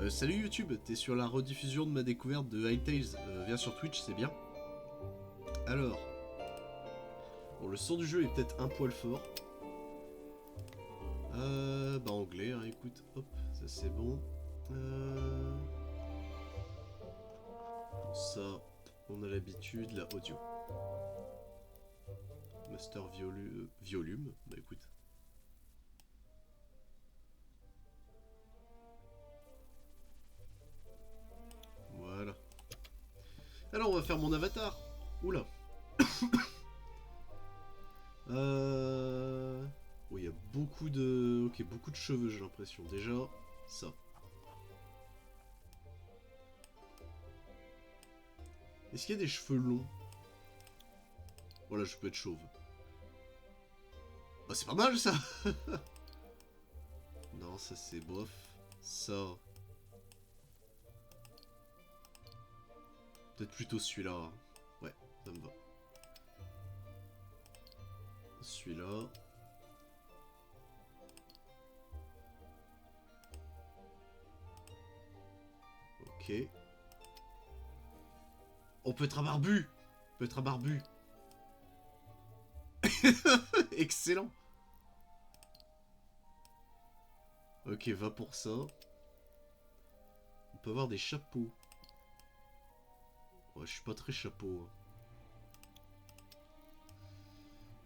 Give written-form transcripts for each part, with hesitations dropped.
Salut YouTube, t'es sur la rediffusion de ma découverte de Hytales. Viens sur Twitch, c'est bien. Alors, bon, le son du jeu est peut-être un poil fort. Bah anglais, hein, écoute, hop, ça c'est bon. Ça, on a l'habitude, la audio. Master volume, bah écoute. Voilà. Alors on va faire mon avatar. Oula. Oh, il y a beaucoup de... Ok, beaucoup de cheveux, j'ai l'impression. Déjà, ça. Est-ce qu'il y a des cheveux longs? Voilà, je peux être chauve. Bah c'est pas mal, ça. Non, ça c'est bof. Ça... Peut-être plutôt celui-là. Hein. Ouais, ça me va. Celui-là... Ok. On peut être un barbu. On peut être un barbu. Excellent. Ok, va pour ça. On peut avoir des chapeaux. Ouais, je suis pas très chapeau.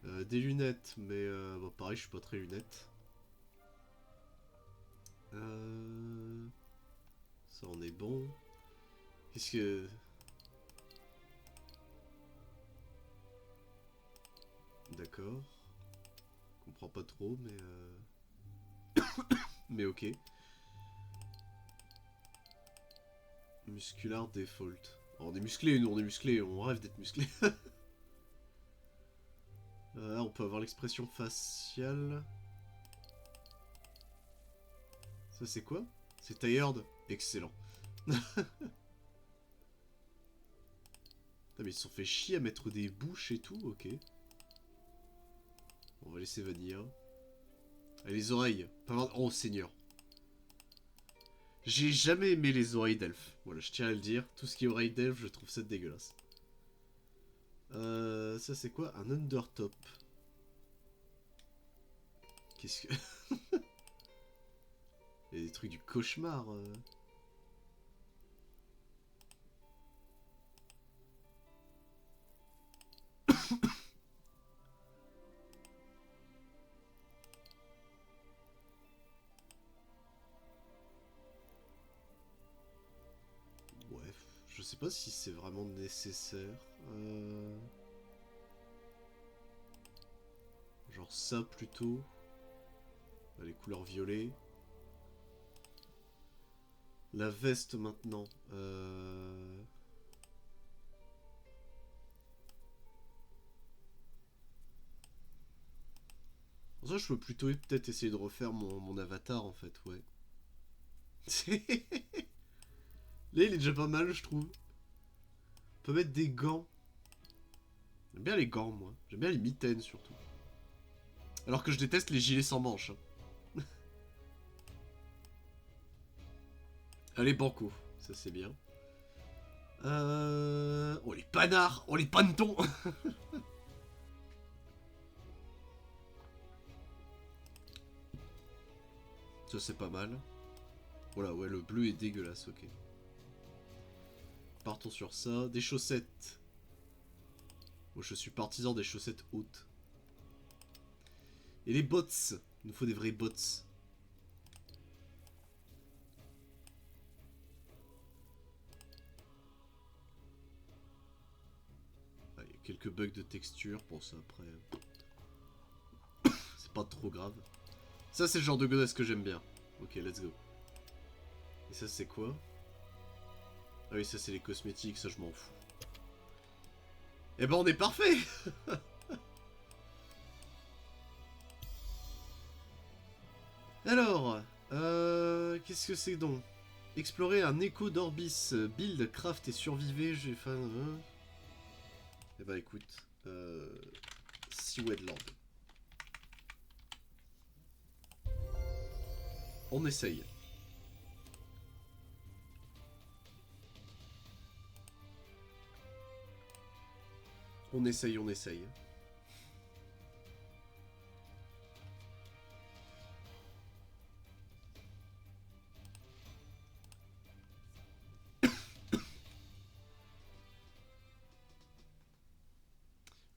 Des lunettes, mais bah, pareil, je suis pas très lunettes. Ça, on est bon. Qu'est-ce que... D'accord. Je comprends pas trop, mais... Mais ok. Muscular default. Oh, on est musclé, nous, on est musclé. On rêve d'être musclé. On peut avoir l'expression faciale. Ça, c'est quoi? C'est tired. Excellent. Putain, mais ils se sont fait chier à mettre des bouches et tout, ok. On va laisser Vanilla. Ah, les oreilles. Oh, Seigneur. J'ai jamais aimé les oreilles d'elfe. Voilà, je tiens à le dire. Tout ce qui est oreilles d'elfe, je trouve ça dégueulasse. Ça c'est quoi? Un undertop. Qu'est-ce que... Il y a des trucs du cauchemar. Bref, je sais pas si c'est vraiment nécessaire. Genre ça plutôt. Les couleurs violet. La veste maintenant. Pour ça, je peux plutôt peut-être essayer de refaire mon avatar en fait, ouais. Là, il est déjà pas mal, je trouve. On peut mettre des gants. J'aime bien les gants, moi. J'aime bien les mitaines, surtout. Alors que je déteste les gilets sans manches. Hein. Allez, banco. Ça, c'est bien. Oh, les panards. Oh, les panetons. Ça, c'est pas mal. Voilà, ouais, le bleu est dégueulasse, ok. Partons sur ça. Des chaussettes. Moi, je suis partisan des chaussettes hautes. Et les bots. Il nous faut des vrais bots. Ah, il y a quelques bugs de texture pour ça après. C'est pas trop grave. Ça, c'est le genre de godasse que j'aime bien. Ok, let's go. Et ça, c'est quoi? Ah oui, ça, c'est les cosmétiques, ça, je m'en fous. Eh ben, on est parfait. Alors, qu'est-ce que c'est donc? Explorer un écho d'Orbis, build, craft et survivez, j'ai faim... Eh ben, écoute, Sea Wedland. On essaye. On essaye, on essaye.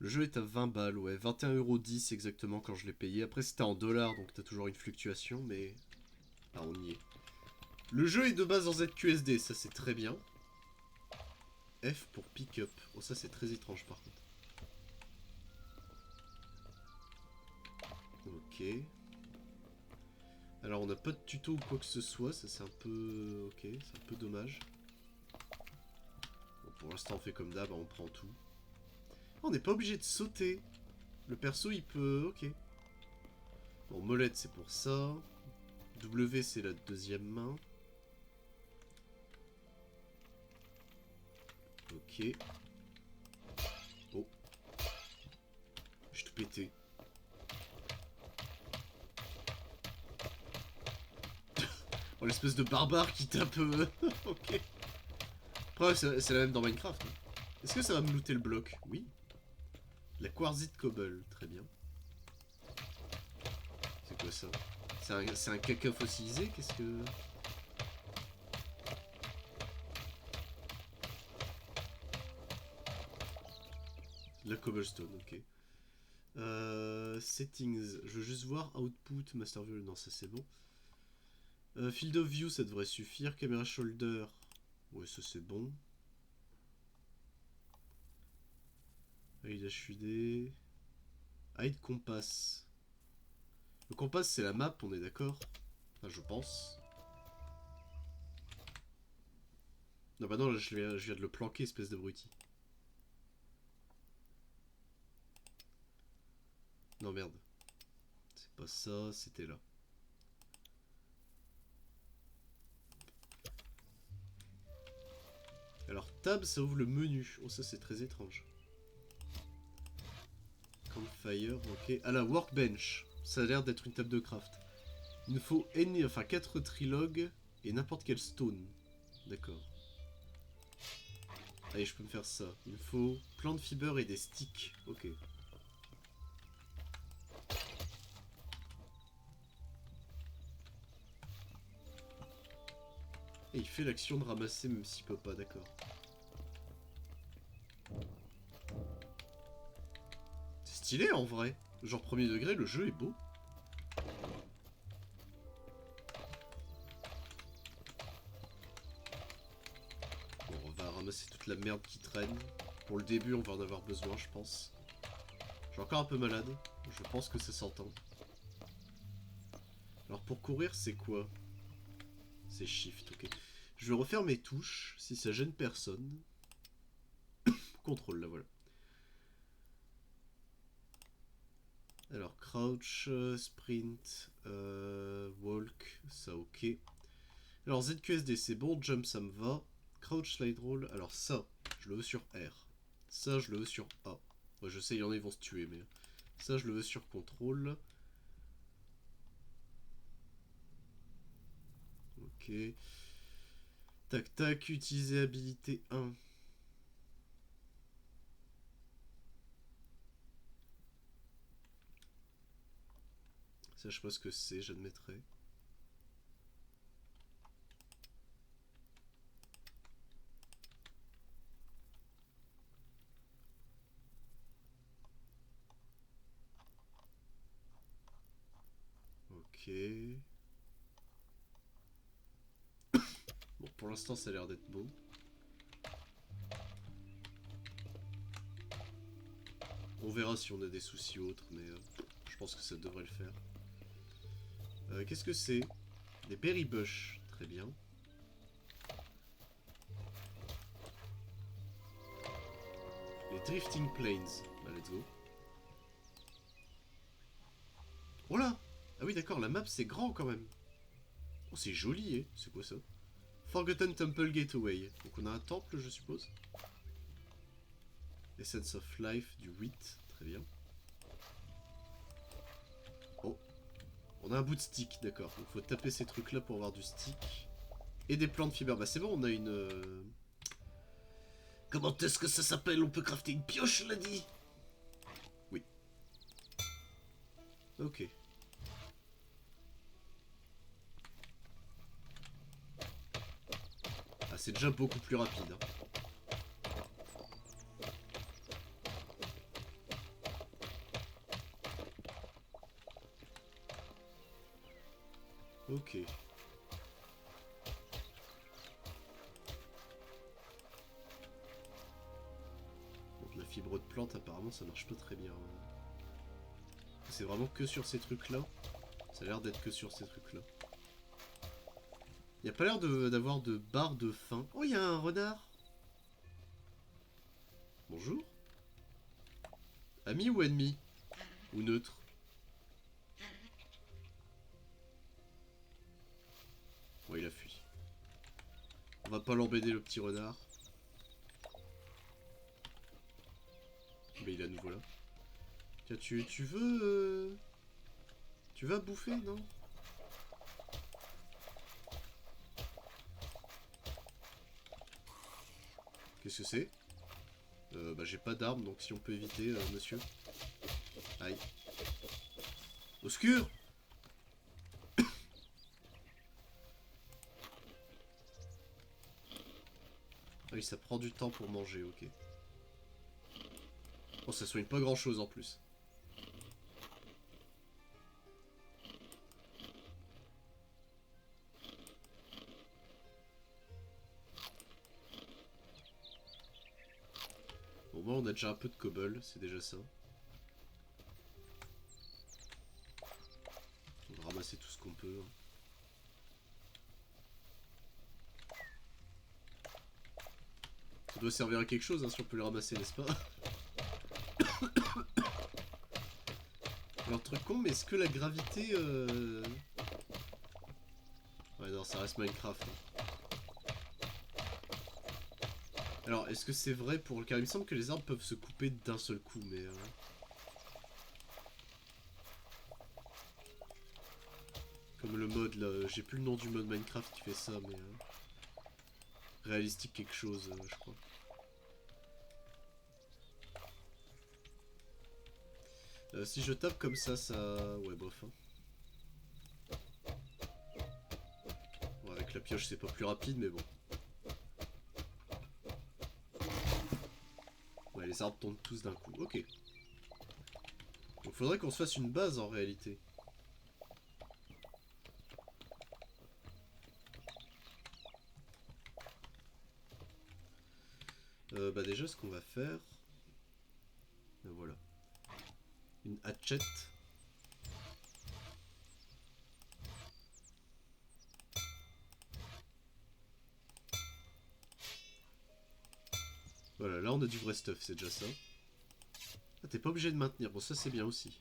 Le jeu est à 20 balles, ouais. 21,10€ exactement quand je l'ai payé. Après, c'était en dollars, donc t'as toujours une fluctuation, mais... Ah, on y est. Le jeu est de base en ZQSD, ça c'est très bien. F pour pick-up. Oh, ça c'est très étrange par contre. Ok. Alors, on n'a pas de tuto ou quoi que ce soit, ça c'est un peu... Ok, c'est un peu dommage. Bon, pour l'instant, on fait comme d'hab, on prend tout. On n'est pas obligé de sauter. Le perso, il peut... Ok. Bon, molette, c'est pour ça. W, c'est la deuxième main. Ok. Oh. J'ai tout pété. Oh, l'espèce de barbare qui tape... ok. Après, c'est la même dans Minecraft. Hein. Est-ce que ça va me looter le bloc? Oui. La quartzite cobble, très bien. C'est quoi ça? C'est un caca fossilisé? Qu'est-ce que... La cobblestone, ok. Settings, je veux juste voir output, master view, non ça c'est bon. Field of view, ça devrait suffire. Camera shoulder, ouais ça c'est bon. Hide HUD. Hide compass. Le compass c'est la map, on est d'accord? Enfin, je pense. Non bah non, là, je viens de le planquer, espèce d'abruti. Non merde. C'est pas ça, c'était là. Alors tab, ça ouvre le menu. Oh ça c'est très étrange. Campfire, ok. Ah la workbench. Ça a l'air d'être une table de craft. Il nous faut 4 trilogues et n'importe quel stone. D'accord. Allez, je peux me faire ça. Il me faut plant de fiber et des sticks. Ok. Et il fait l'action de ramasser même s'il peut pas, d'accord. C'est stylé en vrai. Genre premier degré, le jeu est beau. Bon, on va ramasser toute la merde qui traîne. Pour le début, on va en avoir besoin, je pense. Je suis encore un peu malade. Je pense que ça s'entend. Alors pour courir, c'est quoi? C'est shift, ok. Je vais refaire mes touches, si ça gêne personne. Contrôle, là, voilà. Alors, crouch, sprint, walk, ça ok. Alors, ZQSD, c'est bon, jump, ça me va. Crouch, slide roll, alors ça, je le veux sur R. Ça, je le veux sur A. Ouais, je sais, il y en a, ils vont se tuer, mais... Ça, je le veux sur contrôle. Ok. Tac, tac, utiliser habilité 1. Ça, je sais pas ce que c'est, j'admettrai. Ok. Bon, pour l'instant, ça a l'air d'être beau. On verra si on a des soucis ou autres, mais je pense que ça devrait le faire. Qu'est-ce que c'est? Des berry bush, très bien. Les drifting plains, bah let's go. Oh là! Ah oui d'accord, la map c'est grand quand même. Oh c'est joli, eh? C'est quoi ça? Forgotten Temple Gateway. Donc on a un temple je suppose. Essence of Life du 8, très bien. Oh, on a un bout de stick, d'accord. Donc faut taper ces trucs là pour avoir du stick. Et des plants de fiber. Bah c'est bon, on a une... Comment est-ce que ça s'appelle? On peut crafter une pioche, l'a dit. Oui. Ok. Ah, c'est déjà beaucoup plus rapide. Hein. Ok. Donc la fibre de plante, apparemment, ça marche pas très bien. C'est vraiment que sur ces trucs-là. Ça a l'air d'être que sur ces trucs-là. Y a pas l'air d'avoir de barre de faim. Oh, y a un renard. Bonjour. Ami ou ennemi? Ou neutre? Bon, il a fui. On va pas l'embêter, le petit renard. Mais il est à nouveau là. Tiens, tu veux... Tu vas bouffer, non? Qu'est-ce que c'est? Bah j'ai pas d'arme, donc si on peut éviter, monsieur. Aïe. Au secours! Ah oui, ça prend du temps pour manger, ok. Oh, ça soigne pas grand-chose en plus. Bon, moi, on a déjà un peu de cobble, c'est déjà ça. On va ramasser tout ce qu'on peut. Ça doit servir à quelque chose, hein, si on peut les ramasser, n'est-ce pas? Alors, truc con, mais est-ce que la gravité... Ouais, non, ça reste Minecraft. Hein. Alors, est-ce que c'est vrai pour... Car il me semble que les arbres peuvent se couper d'un seul coup, mais... Comme le mode, là... J'ai plus le nom du mode Minecraft qui fait ça, mais... Réalistique quelque chose, je crois. Si je tape comme ça... Ouais, bof. Hein. Bon, avec la pioche, c'est pas plus rapide, mais bon. Ouais, les arbres tombent tous d'un coup. Ok. Donc faudrait qu'on se fasse une base en réalité. Bah déjà ce qu'on va faire... voilà. Une hatchet. Voilà, là on a du vrai stuff, c'est déjà ça. Ah, t'es pas obligé de maintenir, bon ça c'est bien aussi.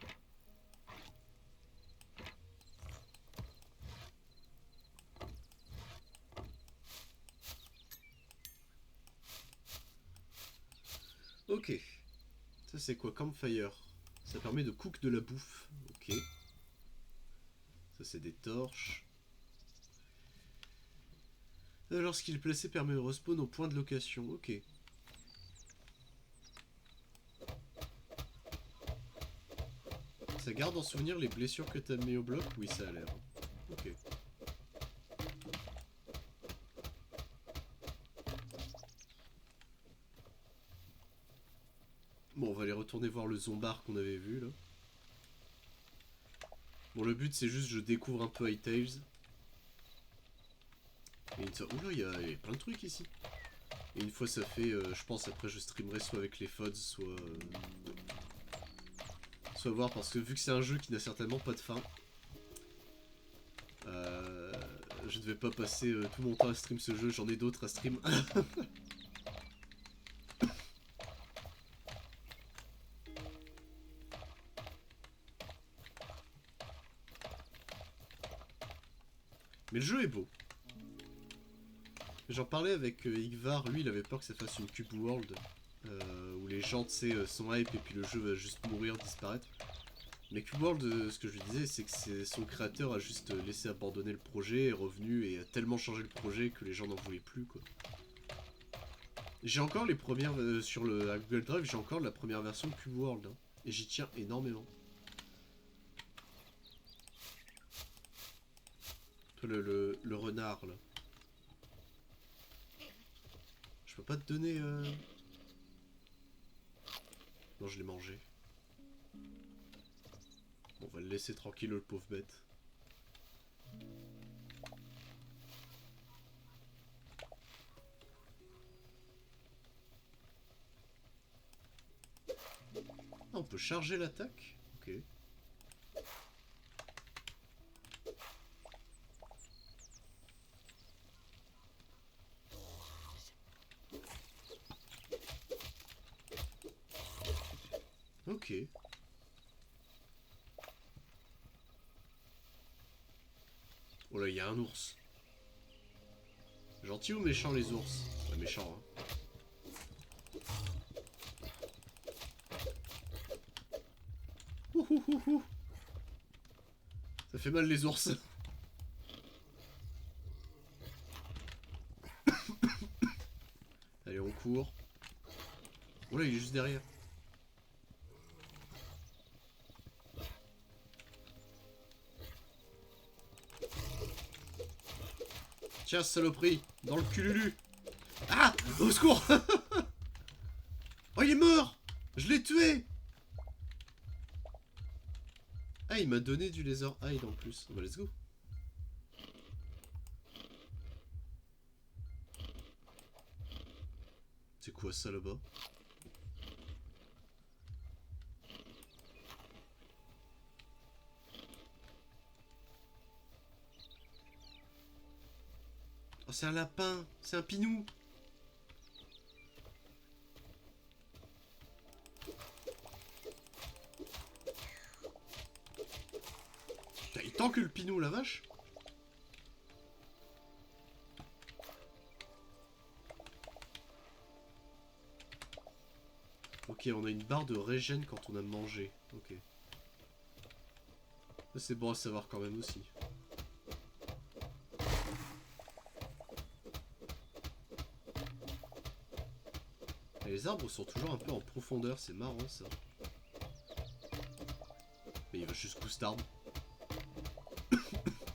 Ok. Ça c'est quoi? Campfire. Ça permet de cook de la bouffe. Ok. Ça c'est des torches. Lorsqu'il est placé, permet de respawn au point de location. Ok. Ça garde en souvenir les blessures que t'as mis au bloc? Oui, ça a l'air. Ok. Bon, on va aller retourner voir le zombard qu'on avait vu, là. Bon, le but, c'est juste je découvre un peu Hytales. Et une fois... Oula, il y a plein de trucs ici. Et une fois ça fait, je pense, après je streamerai soit avec les FODs, soit voir, parce que vu que c'est un jeu qui n'a certainement pas de fin, je ne vais pas passer tout mon temps à stream ce jeu, j'en ai d'autres à stream. Mais le jeu est beau. J'en parlais avec Igvar, lui il avait peur que ça fasse une Cube World, où les gens, tu sais, sont hype et puis le jeu va juste mourir, disparaître. Mais Cube World, ce que je lui disais, c'est que son créateur a juste laissé abandonner le projet, est revenu et a tellement changé le projet que les gens n'en voulaient plus, quoi. J'ai encore les premières... sur le à Google Drive, j'ai encore la première version de Cube World. Hein, et j'y tiens énormément. Toi, le renard, là. Je peux pas te donner... Non, je l'ai mangé. Bon, on va le laisser tranquille, le pauvre bête. Ah, on peut charger l'attaque? Ok. Ok. Oh là, il y a un ours. Gentil ou méchant les ours? Ouais, méchant, hein. Ouh. Ça fait mal les ours. Allez, on court. Oh là, il est juste derrière. Tiens, saloperie, dans le cululu. Ah! Au secours! Oh, il est mort! Je l'ai tué! Ah, il m'a donné du laser hide en plus. Bah, let's go. C'est quoi ça là-bas? Oh, c'est un lapin! C'est un pinou! Putain, il tanque le pinou, la vache! Ok, on a une barre de régène quand on a mangé. Ok. C'est bon à savoir quand même aussi. Et les arbres sont toujours un peu en profondeur, c'est marrant ça. Mais il va jusqu'où cet arbre?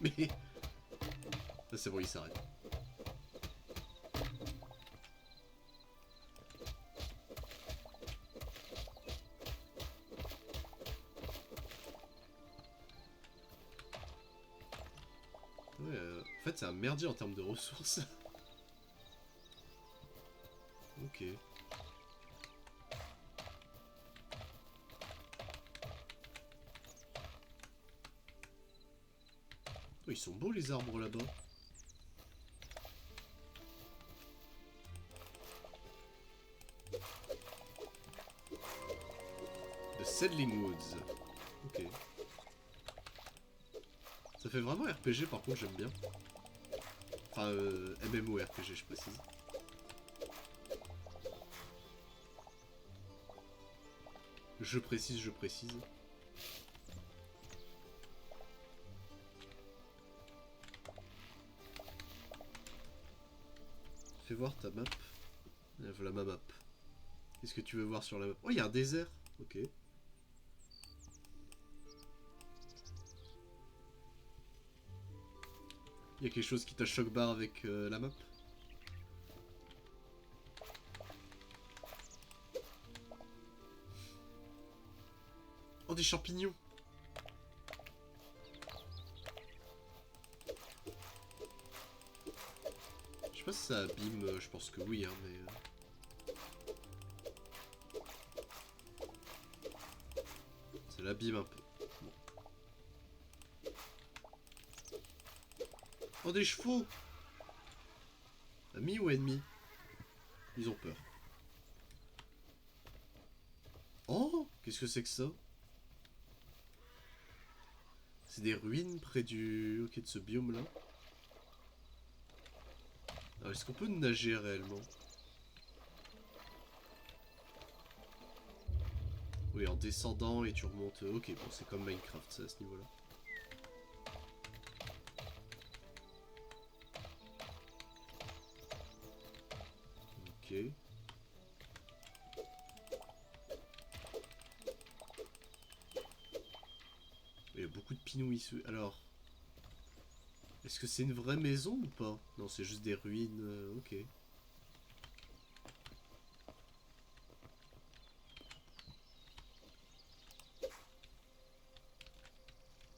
Mais... Là c'est bon, il s'arrête. Ouais, en fait c'est un merdier en termes de ressources. Ok. Oh, ils sont beaux les arbres là-bas. The Settling Woods. Ok. Ça fait vraiment RPG par contre, j'aime bien. Enfin, MMORPG, je précise. Je précise. Fais voir ta map. Voilà ma map. Qu'est-ce que tu veux voir sur la map? Oh, il y a un désert. Ok. Il y a quelque chose qui t'a choc barre avec la map? Oh, des champignons! Je sais pas si ça abîme, je pense que oui, hein, mais... ça l'abîme un peu. Bon. Oh, des chevaux! Amis ou ennemis? Ils ont peur. Oh! Qu'est-ce que c'est que ça? C'est des ruines près du... Ok, de ce biome-là. Alors, est-ce qu'on peut nager réellement? Oui, en descendant et tu remontes... Ok, bon, c'est comme Minecraft, ça, à ce niveau-là. Ok. pinouilles. Alors... Est-ce que c'est une vraie maison ou pas? Non, c'est juste des ruines. Ok.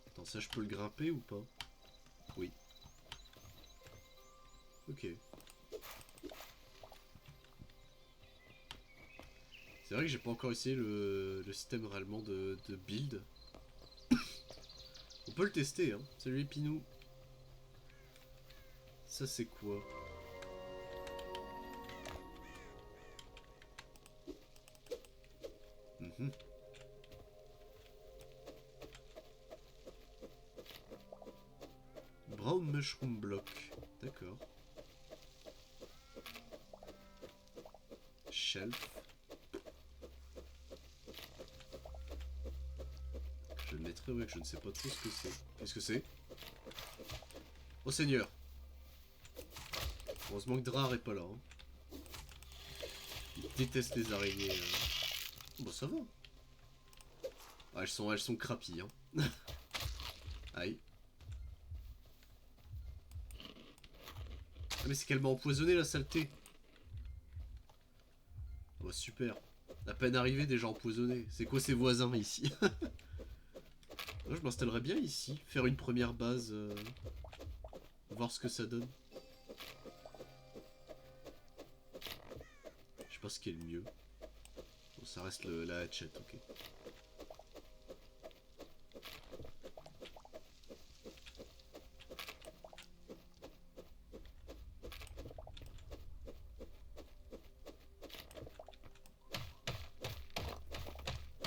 Attends, ça je peux le grimper ou pas? Oui. Ok. C'est vrai que j'ai pas encore essayé le système réellement de build. On peut le tester, hein. Salut les pinous. Ça c'est quoi? Mhm. Brown Mushroom Block. D'accord. Shelf. Je le mettrai, ouais, que je ne sais pas trop ce que c'est. Qu'est-ce que c'est? Oh Seigneur! Heureusement que Drar est pas là. Hein. Il déteste les araignées. Bon, ça va. Ah, elles sont crapies. Hein. Aïe. Ah mais c'est qu'elle m'a empoisonné la saleté. Oh super. À peine arrivé déjà empoisonné. C'est quoi ces voisins ici? Moi je m'installerais bien ici. Faire une première base. Voir ce que ça donne. Je sais pas ce qui est le mieux. Bon ça reste la hatchette, ok.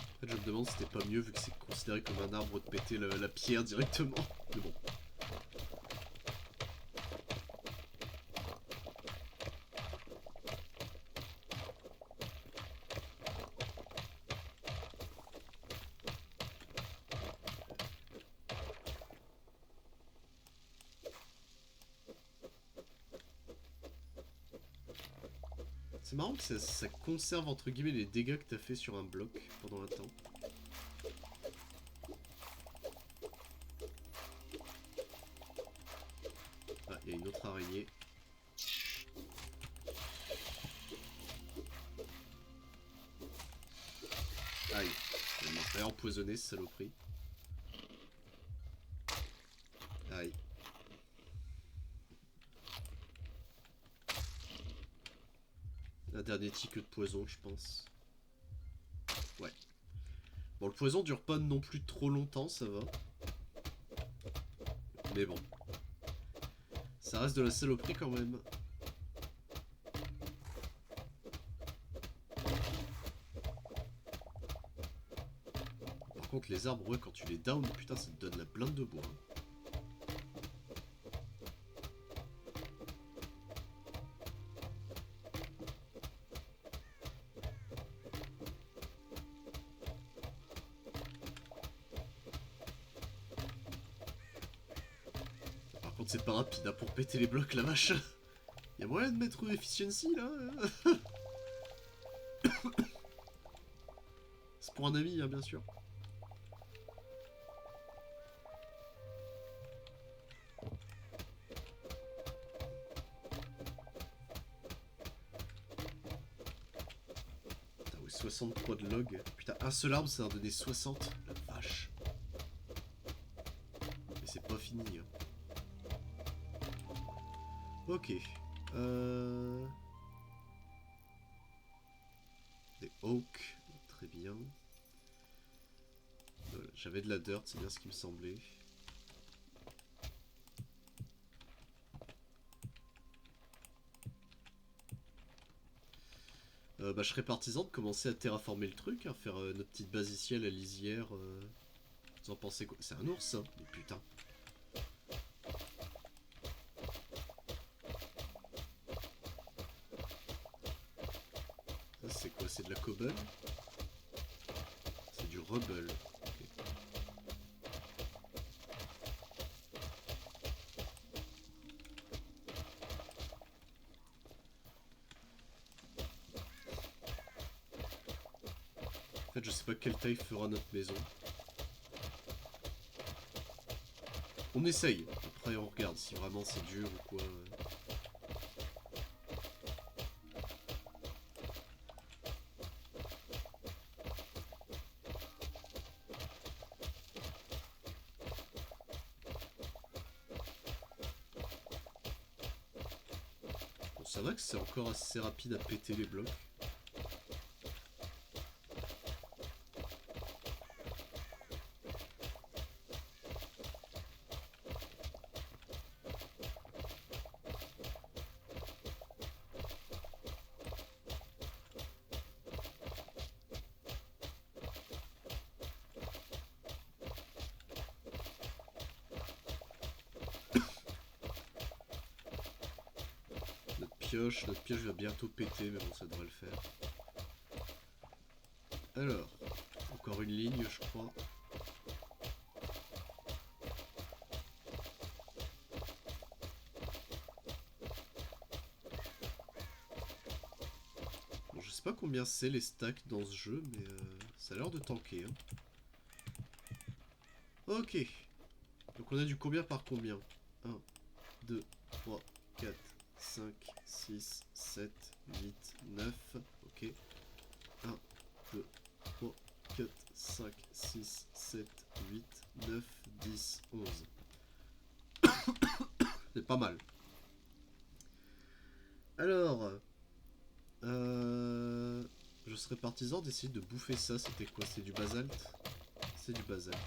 En fait, je me demande si c'était pas mieux vu que c'est considéré comme un arbre de péter la pierre directement. Mais bon. C'est marrant que ça conserve entre guillemets les dégâts que t'as fait sur un bloc pendant un temps. Ah, il y a une autre araignée. Aïe, elle m'a fait empoisonner ce saloperie. Aïe. Un dernier ticket de poison, je pense. Ouais. Bon, le poison dure pas non plus trop longtemps, ça va. Mais bon. Ça reste de la saloperie quand même. Par contre, les arbres, ouais, quand tu les down, putain, ça te donne la blinde de bois. Par contre, c'est pas rapide hein, pour péter les blocs, la vache. Y'a moyen de mettre efficiency là? C'est pour un ami, hein, bien sûr. Putain, ouais, 63 de log. Putain, un seul arbre, ça va donner 60. La vache. Mais c'est pas fini. Hein. Ok. Des oaks. Très bien. Voilà, j'avais de la dirt, c'est bien ce qui me semblait. Bah, je serais partisan de commencer à terraformer le truc, hein, faire notre petite base ici à la lisière. Vous en pensez quoi? C'est un ours, ça? Mais putain. Ça, c'est quoi? C'est de la cobble? C'est du rubble. Okay. En fait, je sais pas quelle taille fera notre maison. On essaye. Après, on regarde si vraiment c'est dur ou quoi. Bon, ça va que c'est encore assez rapide à péter les blocs. Notre pioche va bientôt péter, mais bon, ça devrait le faire. Alors, encore une ligne, je crois. Bon, je sais pas combien c'est les stacks dans ce jeu, mais ça a l'air de tanker. Hein. Ok. Donc on a du combien par combien? 1, 2, 3, 4, 5, 6, 7, 8, 9. Ok. 1, 2, 3, 4, 5, 6, 7, 8, 9, 10, 11. C'est pas mal. Alors, je serais partisan d'essayer de bouffer ça. C'était quoi? C'est du basalte? C'est du basalte.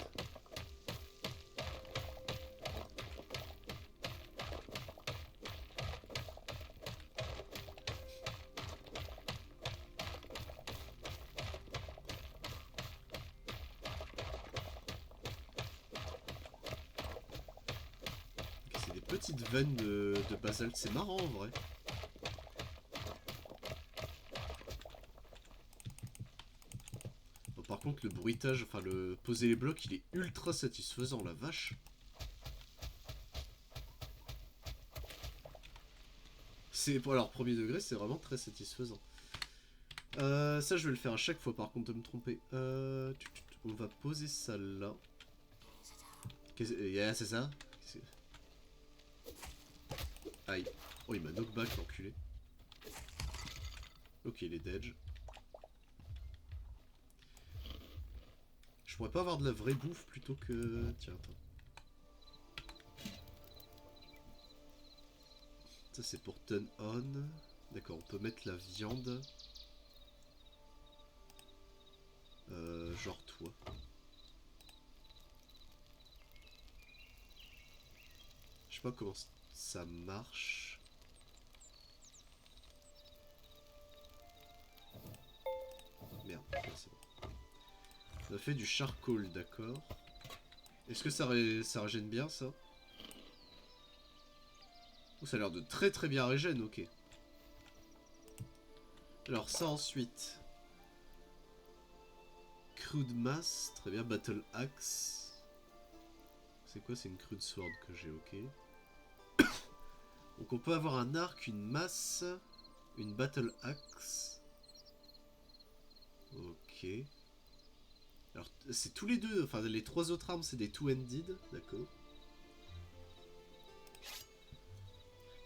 C'est des petites veines de basalte. C'est marrant en vrai. Par contre, le bruitage, enfin le poser les blocs, il est ultra satisfaisant, la vache. C'est alors premier degré, c'est vraiment très satisfaisant. Ça, je vais le faire à chaque fois, par contre, de me tromper. On va poser ça là. Yeah, c'est ça. Aïe. Oh, il m'a knockback, l'enculé. Ok, il est dead. Je pourrais pas avoir de la vraie bouffe plutôt que... Tiens, attends. Ça, c'est pour turn on. D'accord, on peut mettre la viande. Genre toi. Je sais pas comment ça marche. Merde, c'est bon. On a fait du charcoal, d'accord. Est-ce que ça régène bien, ça? Oh, ça a l'air de très très bien régène, ok. Alors ça ensuite. Crude mass, très bien. Battle axe. C'est quoi? C'est une crude sword que j'ai, ok. Donc on peut avoir un arc, une masse, une battle axe. Ok. Alors c'est tous les deux, enfin les trois autres armes c'est des two-handed, d'accord.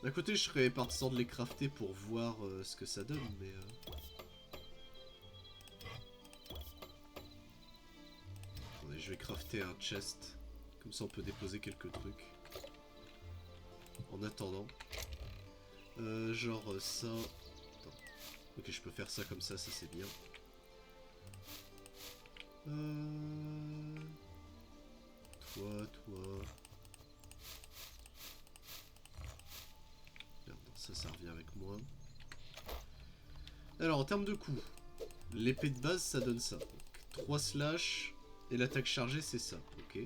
D'un côté je serais partisan de les crafter pour voir ce que ça donne, mais... Attendez, je vais crafter un chest, comme ça on peut déposer quelques trucs. En attendant. Genre ça... Attends. Ok, je peux faire ça comme ça c'est bien. Toi... Merde, non, ça revient avec moi. Alors, en termes de coups, l'épée de base, ça donne ça. Donc, 3 slash, et l'attaque chargée, c'est ça. Ok.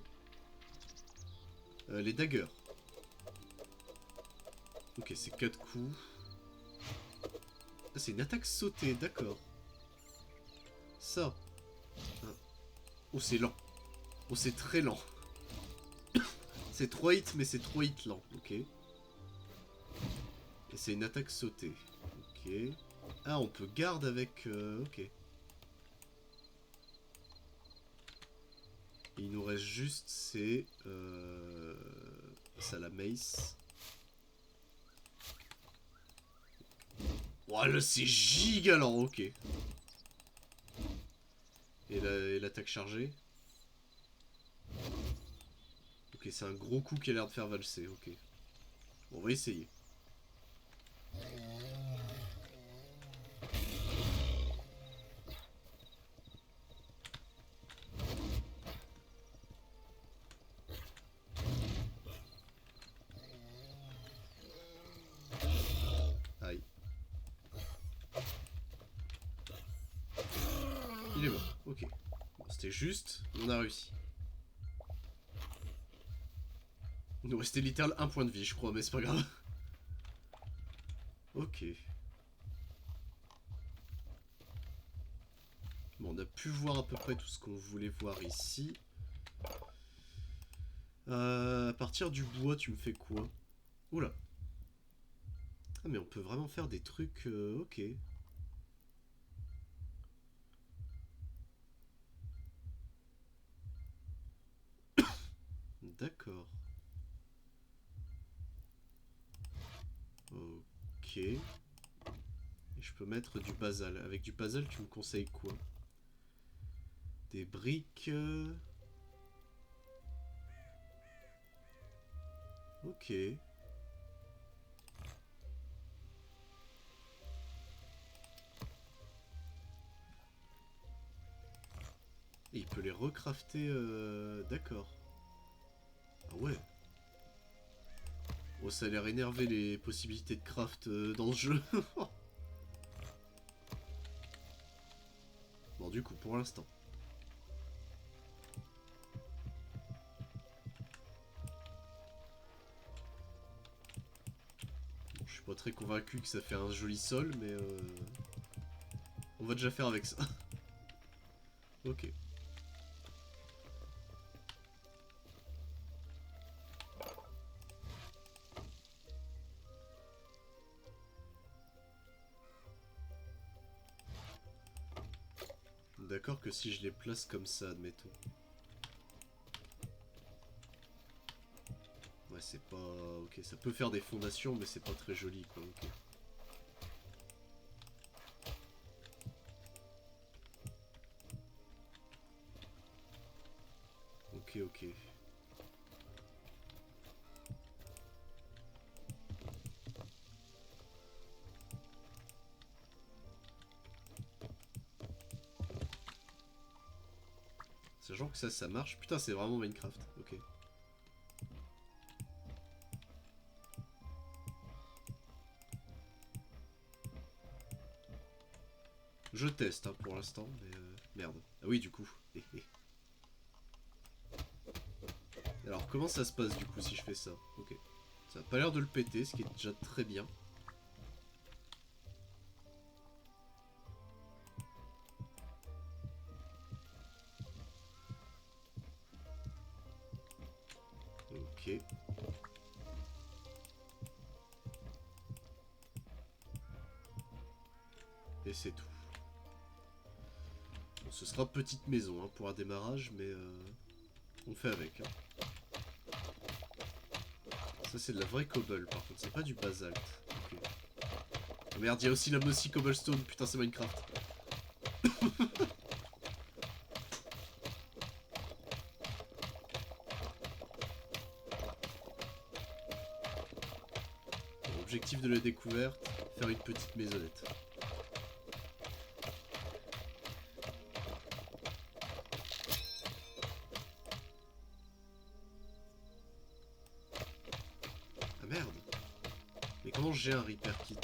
Les daggers. Ok, c'est 4 coups. Ah, c'est une attaque sautée, d'accord. Ça. Ah. Oh, c'est lent. Oh, c'est très lent. C'est 3 hits, mais c'est 3 hits lent. Ok. Et c'est une attaque sautée. Ok. Ah, on peut garder avec... ok. Et il nous reste juste c'est... ça la mace. Oh là c'est giga lent, ok. Et l'attaque chargée. Ok, c'est un gros coup qui a l'air de faire valser, ok. Bon, on va essayer. Aïe. Il est mort, ok. Bon, c'était juste, on a réussi. Il nous restait littéralement un point de vie, je crois, mais c'est pas grave. Ok. Bon, on a pu voir à peu près tout ce qu'on voulait voir ici. À partir du bois, tu me fais quoi? Oula. Ah, mais on peut vraiment faire des trucs... ok. D'accord. Ok. Et je peux mettre du basal. Avec du basal, tu me conseilles quoi? Des briques... Ok. Et il peut les recrafter... D'accord. Ah ouais. Oh, ça a l'air énervé les possibilités de craft dans ce jeu. Bon, du coup, pour l'instant. Bon, je suis pas très convaincu que ça fait un joli sol, mais on va déjà faire avec ça. Ok. D'accord que si je les place comme ça, admettons. Ouais, c'est pas... Ok, ça peut faire des fondations, mais c'est pas très joli, quoi. Ok. Ok, ok. Sachant que ça marche. Putain, c'est vraiment Minecraft. Ok. Je teste, hein, pour l'instant, mais... Merde. Ah oui, du coup. Alors, comment ça se passe, du coup, si je fais ça? Ok. Ça a pas l'air de le péter, ce qui est déjà très bien. Ok. Et c'est tout. Bon, ce sera petite maison hein, pour un démarrage, mais on fait avec. Hein. Ça, c'est de la vraie cobble, par contre. C'est pas du basalte. Ok. Oh merde, il y a aussi la mossy cobblestone. Putain, c'est Minecraft. Bon, objectif de la découverte, faire une petite maisonnette. Ah merde. Mais comment j'ai un repair kit?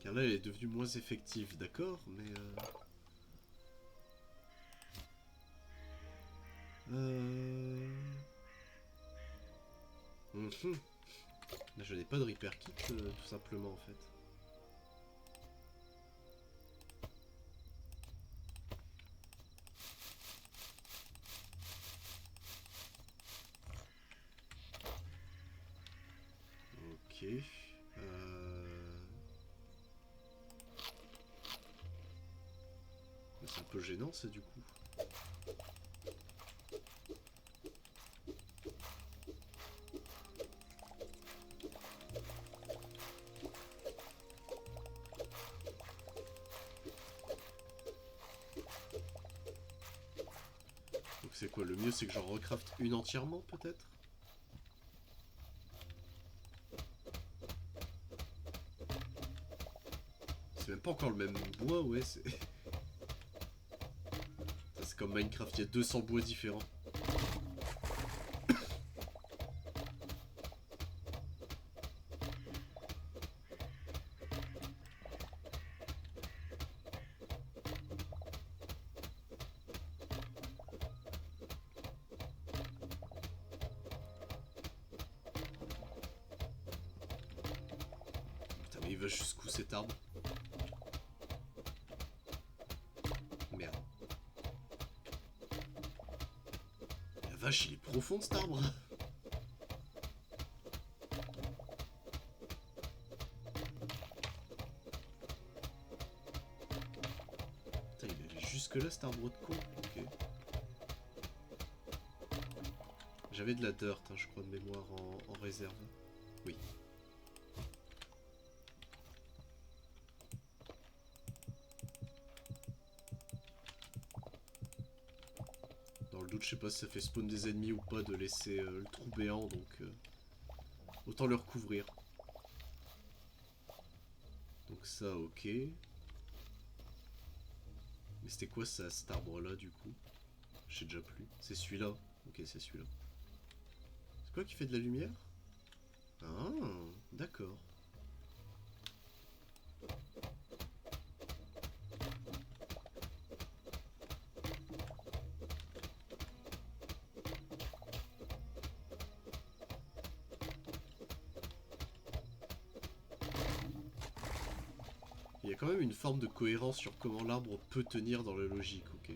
Car là, elle est devenue moins effective, d'accord, mais... Là, je n'ai pas de repair kit, tout simplement, en fait. Ok. peu gênant ça du coup. Donc c'est quoi, le mieux c'est que j'en recraft une entièrement peut-être? C'est même pas encore le même bois, ouais, c'est... C'est comme Minecraft, il y a 200 bois différents. Putain, mais il va jusqu'où cet arbre? Merde. La vache, il est profond cet arbre. Putain, il allait jusque là cet arbre de con. Ok. J'avais de la dirt, hein, je crois, de mémoire en réserve. Oui. Dans le doute, je sais pas si ça fait spawn des ennemis ou pas de laisser le trou béant, donc autant le recouvrir. Donc ça, ok. Mais c'était quoi ça, cet arbre-là, du coup? Je sais déjà plus. C'est celui-là. Ok, c'est celui-là. C'est quoi qui fait de la lumière? Ah, d'accord. Il y a quand même une forme de cohérence sur comment l'arbre peut tenir dans la logique, ok.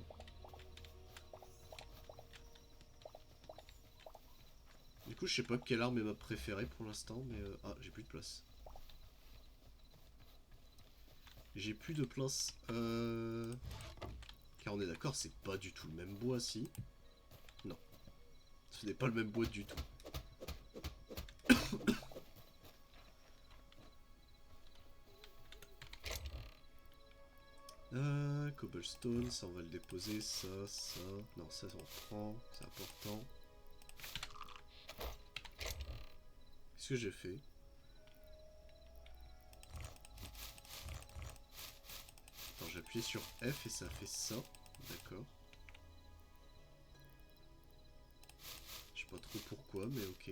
Du coup, je sais pas quelle arme est ma préférée pour l'instant, mais... Ah, j'ai plus de place. J'ai plus de place. Car on est d'accord, c'est pas du tout le même bois, si. Non. Ce n'est pas le même bois du tout. Cobblestone, ça on va le déposer, ça. Non, ça on prend, c'est important. Qu'est-ce que j'ai fait? Attends, j'ai appuyé sur F et ça fait ça. D'accord. Je sais pas trop pourquoi, mais ok.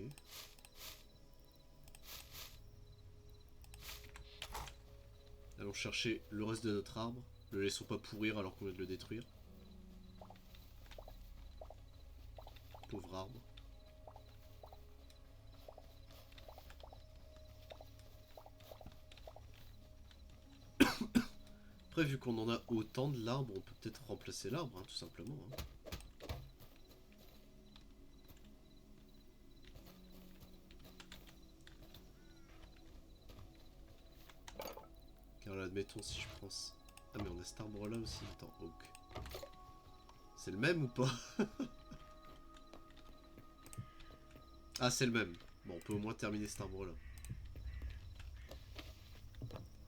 Allons chercher le reste de notre arbre. Le laissons pas pourrir alors qu'on vient de le détruire. Pauvre arbre. Après, vu qu'on en a autant de l'arbre, on peut peut-être remplacer l'arbre, hein, tout simplement. Hein. Car là, admettons, si je prends... Ah, mais on a cet arbre-là aussi. Attends, Oak. C'est le même ou pas? Ah, c'est le même. Bon, on peut au moins terminer cet arbre-là.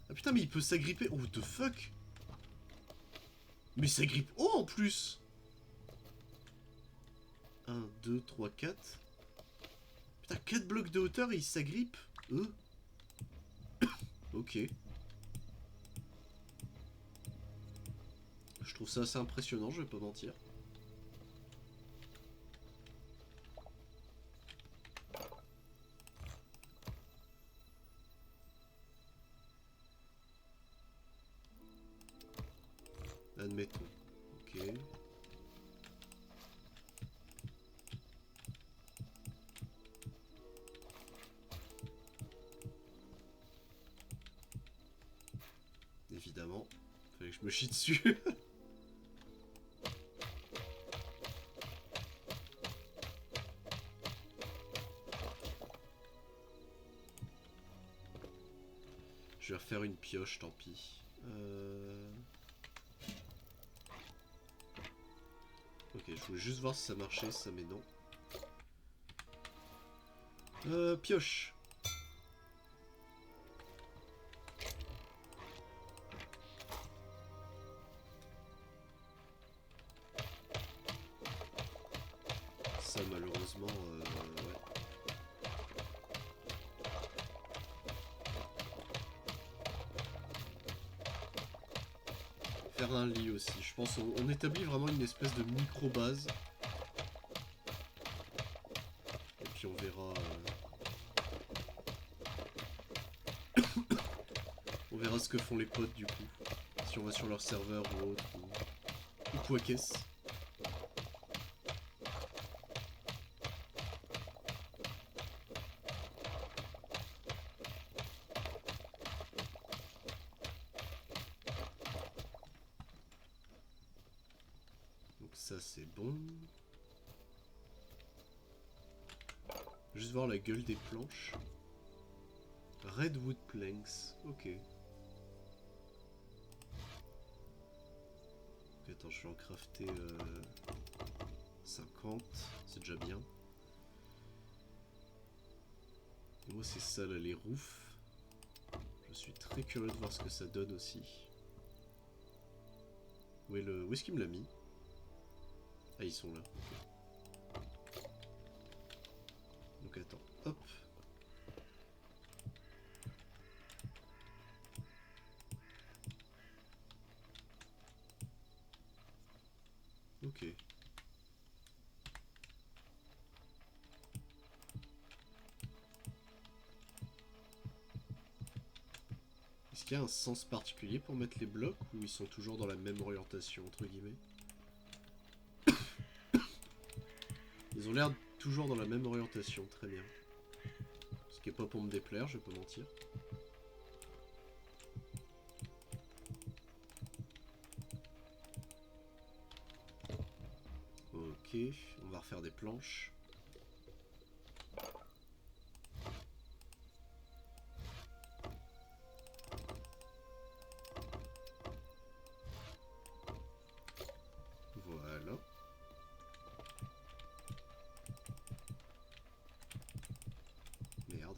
Ah putain, mais il peut s'agripper. Oh, what the fuck? Mais il s'agrippe haut en plus! 1, 2, 3, 4. Putain, 4 blocs de hauteur et il s'agrippe. Ok. Je trouve ça assez impressionnant, je vais pas mentir. Admettons. Ok. Évidemment. Fallait que je me chie dessus. Je vais refaire une pioche, tant pis. je voulais juste voir si ça marchait, ça, mais non. Pioche. Ça, malheureusement, ouais. Faire un lit aussi. Je pense on établit vraiment une espèce de micro-base. Et puis on verra... on verra ce que font les potes du coup. Si on va sur leur serveur ou autre. Ou quoi qu'est-ce. Donc ça c'est bon. Juste voir la gueule des planches. Redwood Planks, ok. Attends, je vais en crafter 50, c'est déjà bien. Et moi c'est ça là, les roofs. Je suis très curieux de voir ce que ça donne aussi. Où est-ce qu'il me l'a mis? Ah, ils sont là, ok. Donc attends, hop. Ok. Est-ce qu'il y a un sens particulier pour mettre les blocs ou ils sont toujours dans la même orientation entre guillemets? Ils ont l'air toujours dans la même orientation, très bien. Ce qui est pas pour me déplaire, je vais pas mentir. Ok, on va refaire des planches. Voilà. Merde.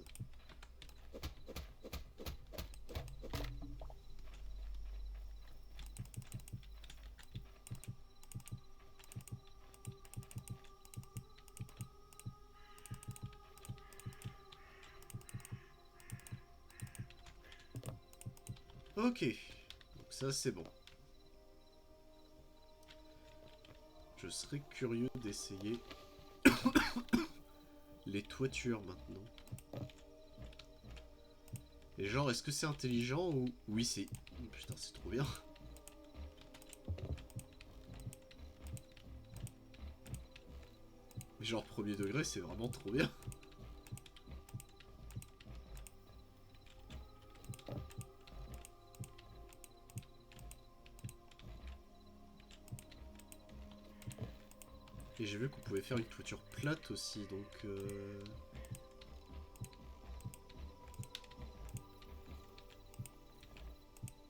Ok, donc ça c'est bon. Je serais curieux d'essayer les toitures maintenant. Et genre, est-ce que c'est intelligent ou... Oui, c'est... Putain, c'est trop bien. Mais genre, premier degré, c'est vraiment trop bien. Et j'ai vu qu'on pouvait faire une toiture plate aussi, donc...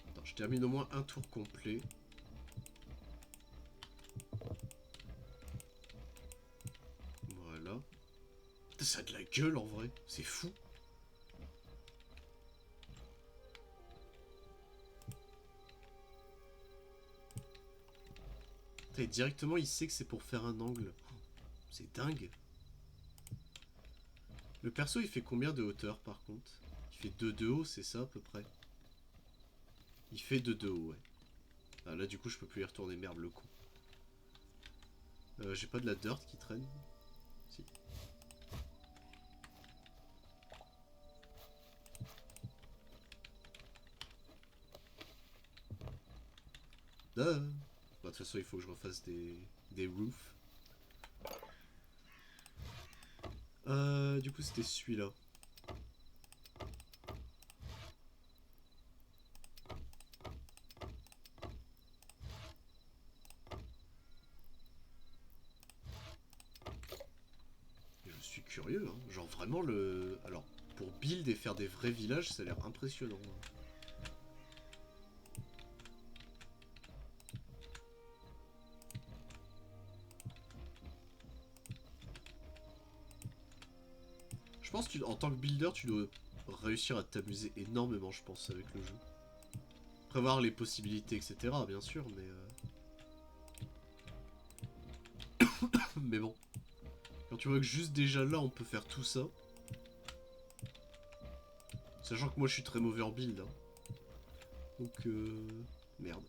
Attends, je termine au moins un tour complet. Voilà. Putain, ça a de la gueule en vrai, c'est fou. Putain, et directement il sait que c'est pour faire un angle. Oh, c'est dingue. Le perso il fait combien de hauteur par contre? Il fait 2 de haut, c'est ça à peu près? Il fait 2 de haut, ouais. Ah, là du coup je peux plus y retourner, merde le con. J'ai pas de la dirt qui traîne? Si. Bah, de toute façon il faut que je refasse des roofs. Du coup c'était celui-là. Je suis curieux, hein. Genre vraiment le... Alors, pour build et faire des vrais villages, ça a l'air impressionnant. pense que en tant que builder, tu dois réussir à t'amuser énormément, je pense, avec le jeu. Prévoir les possibilités, etc. bien sûr, mais... mais bon. Quand tu vois que juste déjà là, on peut faire tout ça... Sachant que moi, je suis très mauvais en build, hein. Donc, merde.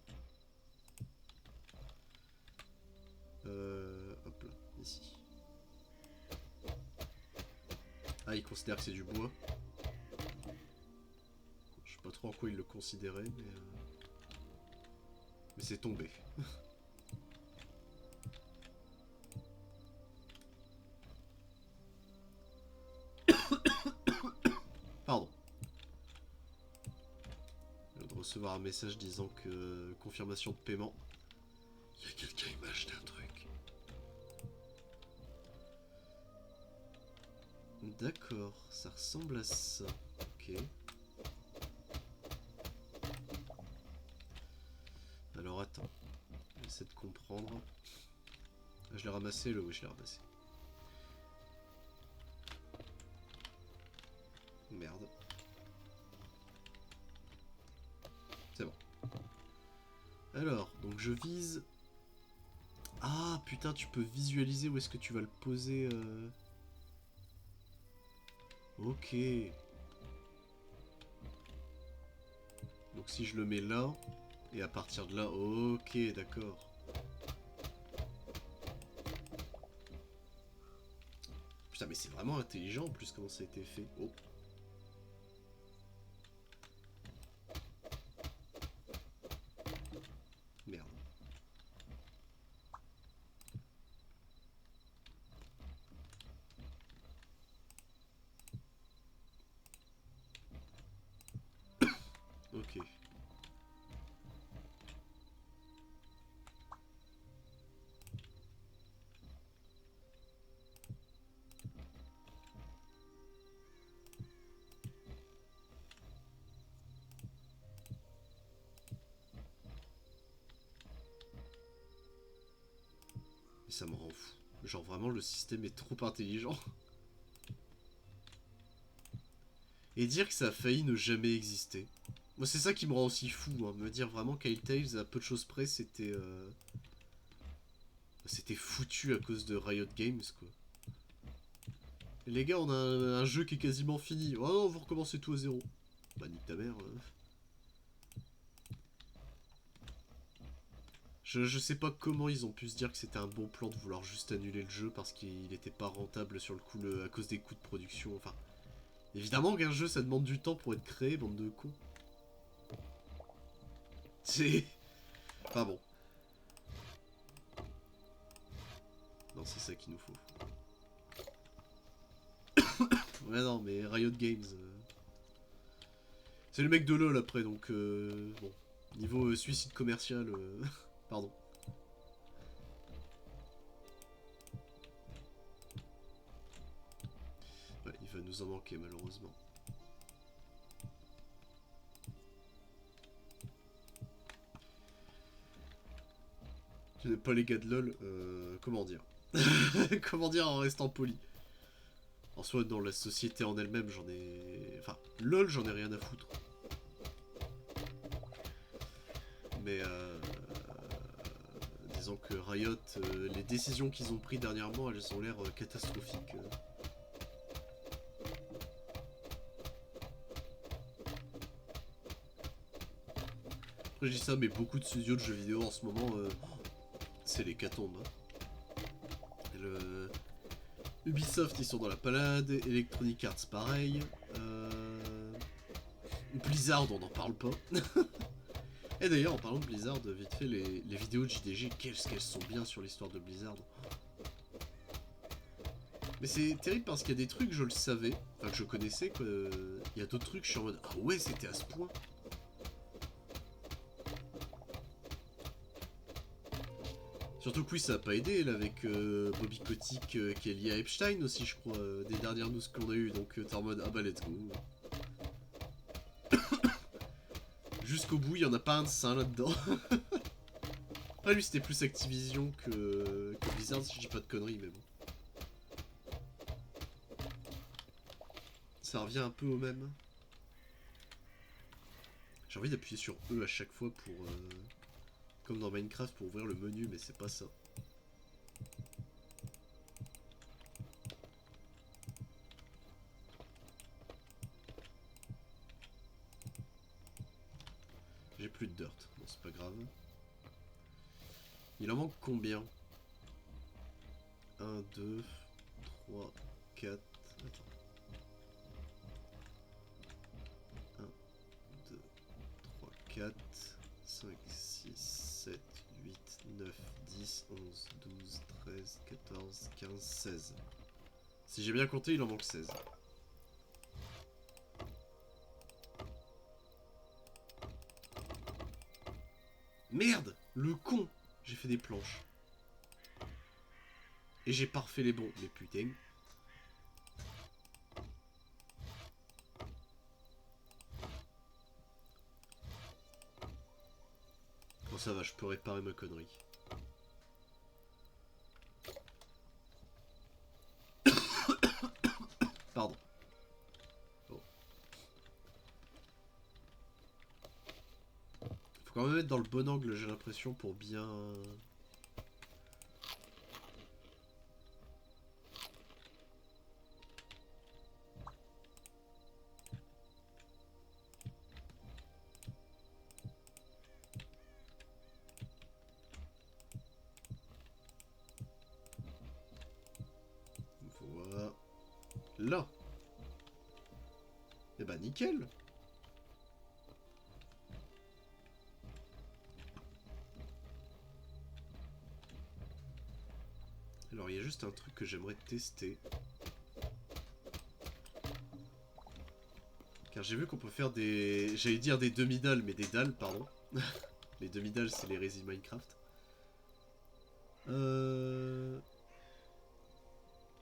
Hop là, ici. Ah, il considère que c'est du bois. Je sais pas trop en quoi il le considérait, mais c'est tombé. Pardon. Je viens de recevoir un message disant que... confirmation de paiement. Il y a quelqu'un qui m'a acheté un truc. D'accord, ça ressemble à ça. Ok. Alors attends. J'essaie de comprendre. Ah, je l'ai ramassé, oui, je l'ai ramassé. Merde. C'est bon. Alors, donc je vise... Ah, putain, tu peux visualiser où est-ce que tu vas le poser. Ok. Donc si je le mets là, et à partir de là, ok, d'accord. Putain, mais c'est vraiment intelligent en plus comment ça a été fait. Oh. Merde. Ok. Mais ça me rend fou. Genre vraiment le système est trop intelligent. Et dire que ça a failli ne jamais exister. Moi c'est ça qui me rend aussi fou, hein. Me dire vraiment qu'Hytales à peu de choses près c'était... C'était foutu à cause de Riot Games quoi. Et les gars on a un jeu qui est quasiment fini. Oh non vous recommencez tout à zéro. Bah nique ta mère. Je sais pas comment ils ont pu se dire que c'était un bon plan de vouloir juste annuler le jeu parce qu'il était pas rentable sur le coup à cause des coûts de production. Enfin, évidemment qu'un jeu ça demande du temps pour être créé, bande de cons. C'est... Enfin bon. Non, c'est ça qu'il nous faut. Ouais non, mais Riot Games... C'est le mec de LoL après, donc... Bon. Niveau suicide commercial... Pardon. Ouais, il va nous en manquer malheureusement. Je n'ai pas les gars de LoL, comment dire. Comment dire en restant poli. En soi, dans la société en elle-même, j'en ai... Enfin, LoL, j'en ai rien à foutre. Mais disons que Riot, les décisions qu'ils ont prises dernièrement, elles ont l'air catastrophiques. Après, je dis ça, mais beaucoup de studios de jeux vidéo en ce moment, c'est l'hécatombe. Hein. Ubisoft, ils sont dans la palade, Electronic Arts, pareil. Blizzard, on n'en parle pas. Et d'ailleurs, en parlant de Blizzard, vite fait, les vidéos de JDG, qu'est-ce qu'elles sont bien sur l'histoire de Blizzard. Mais c'est terrible parce qu'il y a des trucs, je le savais, enfin que je connaissais, quoi. Il y a d'autres trucs, je suis en mode, ah ouais, c'était à ce point. Surtout que oui, ça a pas aidé, là, avec Bobby Kotick qui est lié à Epstein aussi, je crois, des dernières news qu'on a eues, donc t'es en mode, ah bah let's go. Jusqu'au bout, il y en a pas un de sain là-dedans. Après, lui, c'était plus Activision que Blizzard, si je dis pas de conneries, mais bon. Ça revient un peu au même. J'ai envie d'appuyer sur E à chaque fois pour... comme dans Minecraft pour ouvrir le menu, mais c'est pas ça. J'ai plus de dirt. Bon, c'est pas grave. Il en manque combien? 1, 2, 3, 4... Attends. 1, 2, 3, 4, 5, 6, 7, 8, 9, 10, 11, 12, 13, 14, 15, 16. Si j'ai bien compté, il en manque 16. Merde! Le con! J'ai fait des planches. Et j'ai pas refait les bons, mais putain. Bon, ça va, je peux réparer ma connerie. Pardon. Bon. Faut quand même être dans le bon angle, j'ai l'impression, pour bien... Voilà. Là. Eh bah nickel. Alors il y a juste un truc que j'aimerais tester. Car j'ai vu qu'on peut faire des... J'allais dire des demi-dalles, mais des dalles, pardon. Les demi-dalles, c'est les résines Minecraft.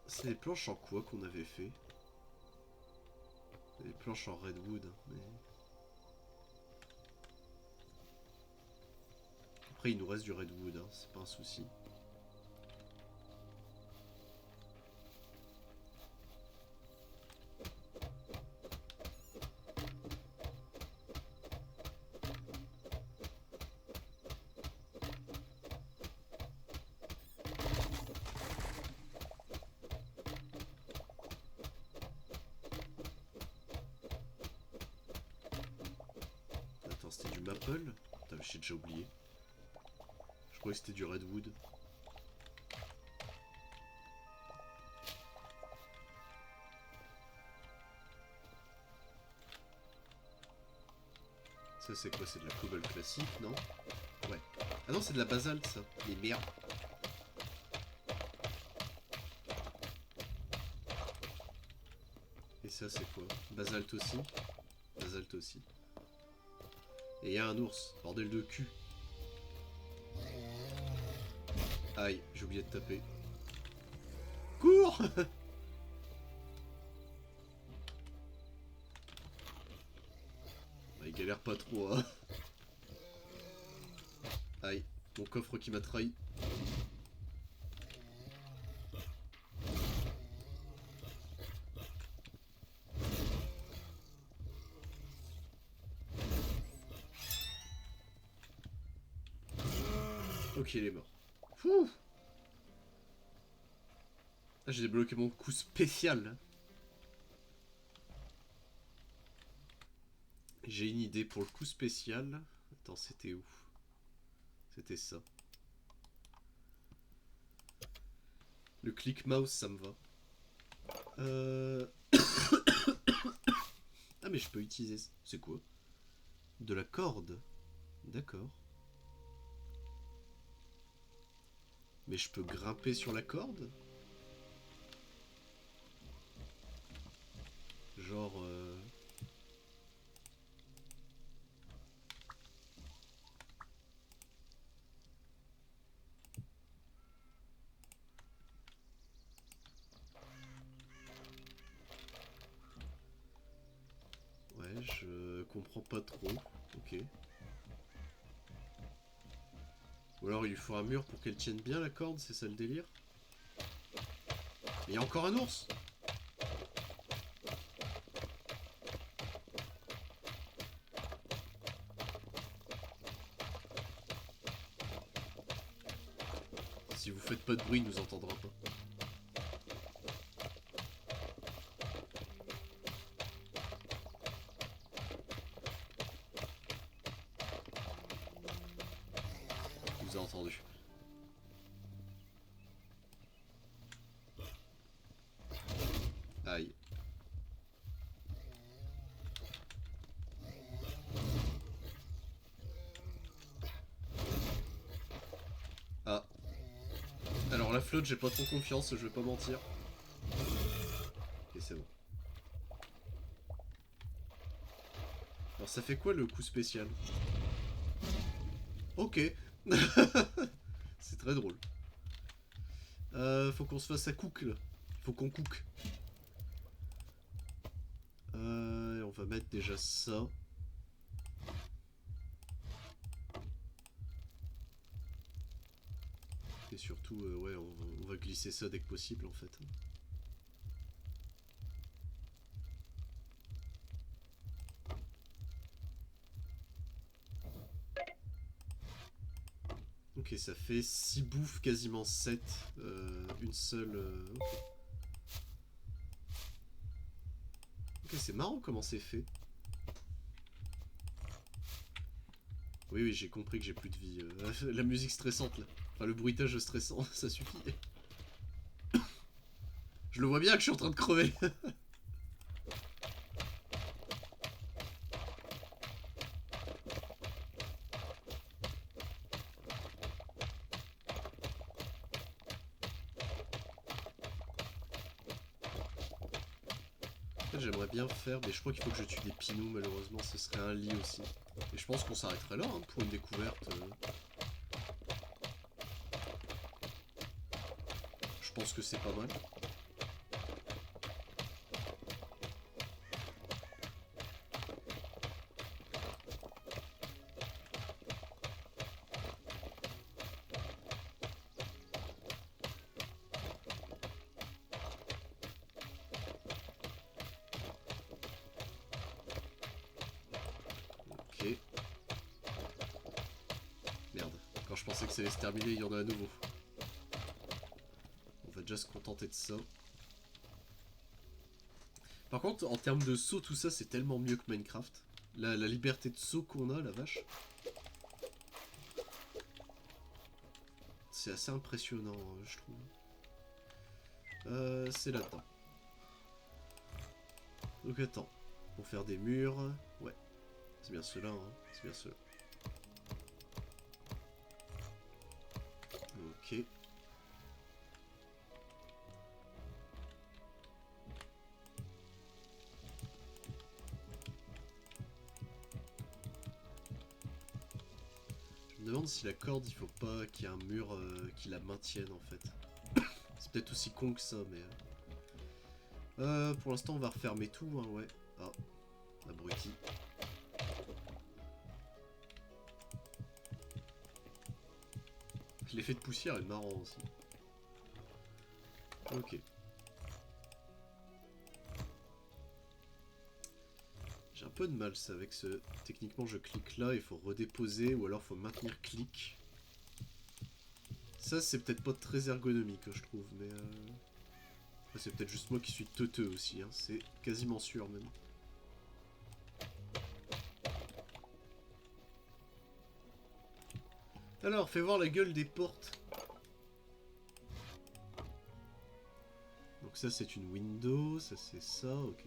C'est les planches en quoi qu'on avait fait? Les planches en redwood, mais... Après, il nous reste du redwood, hein, c'est pas un souci. Attends, c'était du maple? Putain, j'ai déjà oublié. Je croyais que c'était du redwood. Ça c'est quoi? C'est de la cobble classique, non? Ouais. Ah non, c'est de la basalte ça. Mais merde. Et ça c'est quoi? Basalte aussi? Basalte aussi. Et il y a un ours. Bordel de cul. Aïe, j'ai oublié de taper. Cours! Il galère pas trop, hein. Aïe, mon coffre qui m'a trahi. Ok, il est mort. Ouh. Ah, j'ai débloqué mon coup spécial. J'ai une idée pour le coup spécial. Attends, c'était où? C'était ça. Le click mouse, ça me va. Ah, mais je peux utiliser... C'est quoi? De la corde. D'accord. Mais je peux grimper sur la corde? Genre... Ouais, je comprends pas trop. Ok. Ou alors il lui faut un mur pour qu'elle tienne bien la corde, c'est ça le délire? Mais il y a encore un ours! faites pas de bruit, il nous entendra pas. Il nous a entendu. Aïe. Ah. Alors la flotte, j'ai pas trop confiance, je vais pas mentir. Ok, c'est bon. Alors ça fait quoi le coup spécial? Ok. C'est très drôle. Faut qu'on se fasse à cook là. Faut qu'on cook. On va mettre déjà ça. Et surtout, ouais, on va glisser ça dès que possible en fait. Ok, ça fait 6 bouffes, quasiment 7. Une seule... Ok, ok, c'est marrant comment c'est fait. Oui, oui, j'ai compris que j'ai plus de vie. La musique stressante, là. Enfin, le bruitage stressant, ça suffit. Je le vois bien que je suis en train de crever. En fait, j'aimerais bien faire, mais je crois qu'il faut que je tue des pinous, malheureusement, ce serait un lit aussi. Et je pense qu'on s'arrêterait là, hein, pour une découverte. Je pense que c'est pas mal. Ok. Merde. Quand je pensais que ça allait se terminer, il y en a à nouveau. On va déjà se contenter de ça. Par contre, en termes de saut, tout ça, c'est tellement mieux que Minecraft. La liberté de saut qu'on a, la vache. C'est assez impressionnant, je trouve. C'est là-dedans. Donc attends. Pour faire des murs... Ouais. C'est bien cela, hein. C'est bien cela. Ok. Je me demande si la corde, il faut pas qu'il y ait un mur qui la maintienne, en fait. C'est peut-être aussi con que ça, mais... pour l'instant, on va refermer tout, hein, ouais. Ah, abruti. L'effet de poussière est marrant aussi. Ok. J'ai un peu de mal ça avec ce... Techniquement je clique là, il faut redéposer ou alors faut maintenir clic. Ça c'est peut-être pas très ergonomique je trouve, mais... C'est peut-être juste moi qui suis teuteux aussi, hein. C'est quasiment sûr même. Alors, fais voir la gueule des portes. Donc ça c'est une window, ça c'est ça, ok.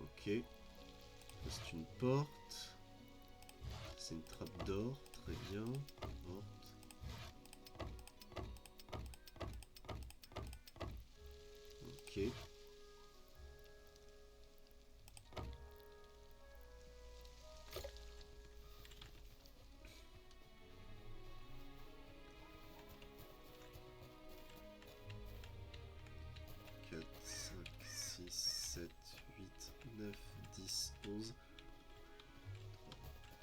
Ok. C'est une porte. C'est une trappe d'or, très bien. Porte. Ok. Quatre, 5, 6, 7, 8, 9, 10, 11.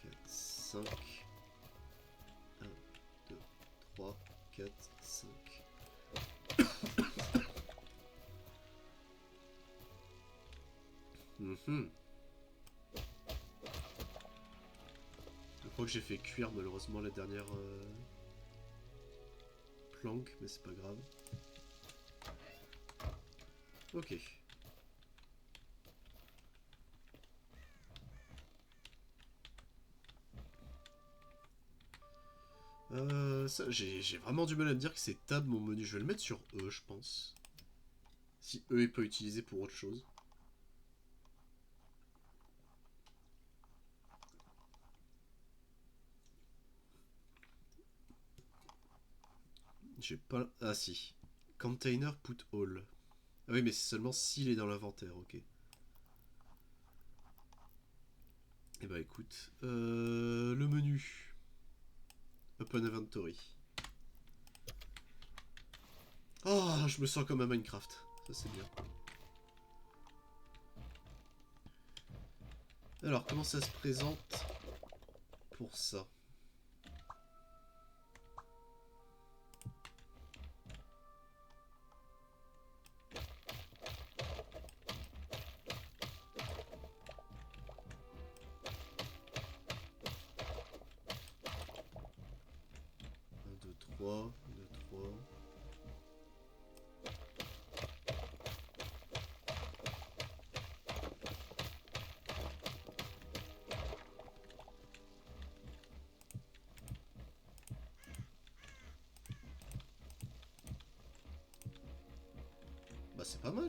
4, 5. 1, 2, 3, 4, 5. Je crois que j'ai fait cuire malheureusement la dernière... plank, mais c'est pas grave. Ok. J'ai vraiment du mal à me dire que c'est tab mon menu. Je vais le mettre sur E, je pense. Si E est pas utilisé pour autre chose. J'ai pas... Ah si. Container put all. Ah oui, mais c'est seulement s'il est dans l'inventaire, ok. Eh bah écoute. Le menu. Open inventory. Oh, je me sens comme à Minecraft. Ça c'est bien. Alors, comment ça se présente pour ça? Un, 2, 3, 1, 2, 3. Bah c'est pas mal.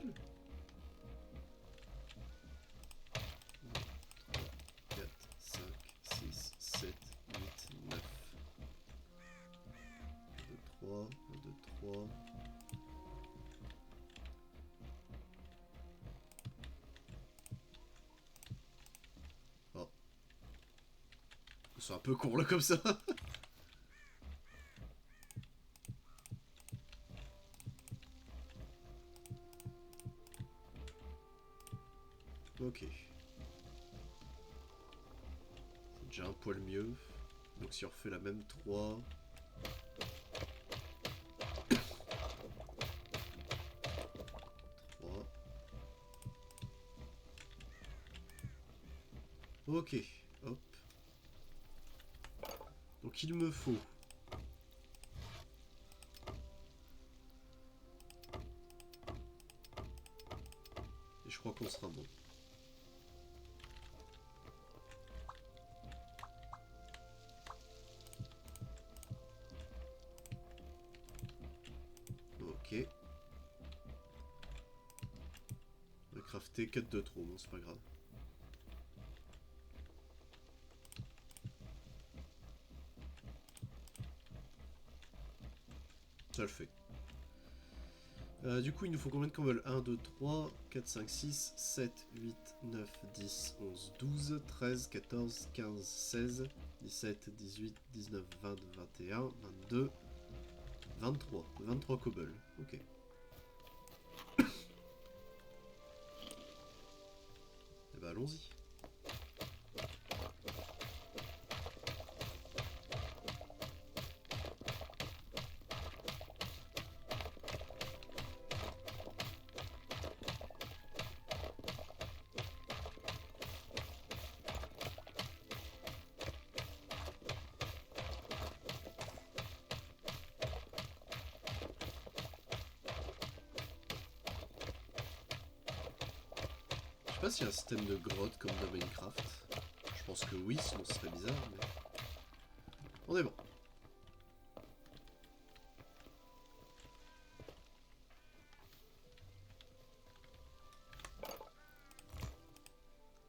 4, 5, 6, 7, 8, 9. 1, 2, 3, 1, 2, 3. Oh. C'est un peu court là comme ça. Ok. C'est déjà un poil mieux. Donc si on refait la même 3. 3. Ok. Hop. Donc il me faut... Et je crois qu'on sera bon. Ok. On va crafter 4 de trop, bon c'est pas grave. Ça le fait. Du coup, il nous faut combien de cobble? 1, 2, 3, 4, 5, 6, 7, 8, 9, 10, 11, 12, 13, 14, 15, 16, 17, 18, 19, 20, 21, 22, 23. 23 cobble. Ok. Eh ben allons-y. Je sais pas s'il y a un système de grotte comme dans Minecraft. Je pense que oui, sinon ce serait bizarre, mais... On est bon.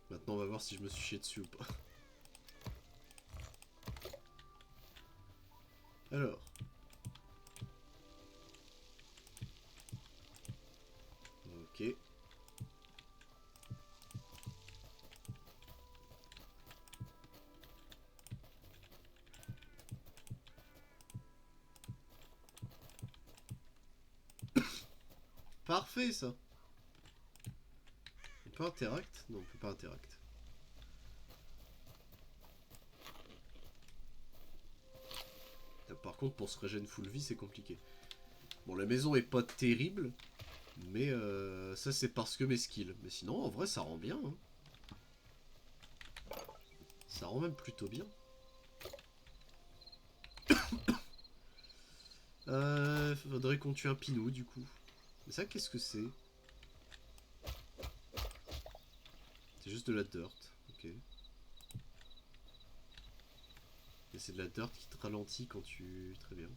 Maintenant, on va voir si je me suis chié dessus ou pas. Alors... Ok. Parfait, ça. On peut interact? Non, on peut pas interact. Par contre, pour se régénérer full vie, c'est compliqué. Bon, la maison est pas terrible, mais ça, c'est parce que mes skills. Mais sinon, en vrai, ça rend bien. Hein. Ça rend même plutôt bien. Faudrait qu'on tue un pinou du coup. Mais ça, qu'est-ce que c'est? C'est juste de la dirt. Ok. Et c'est de la dirt qui te ralentit quand tu... Très bien.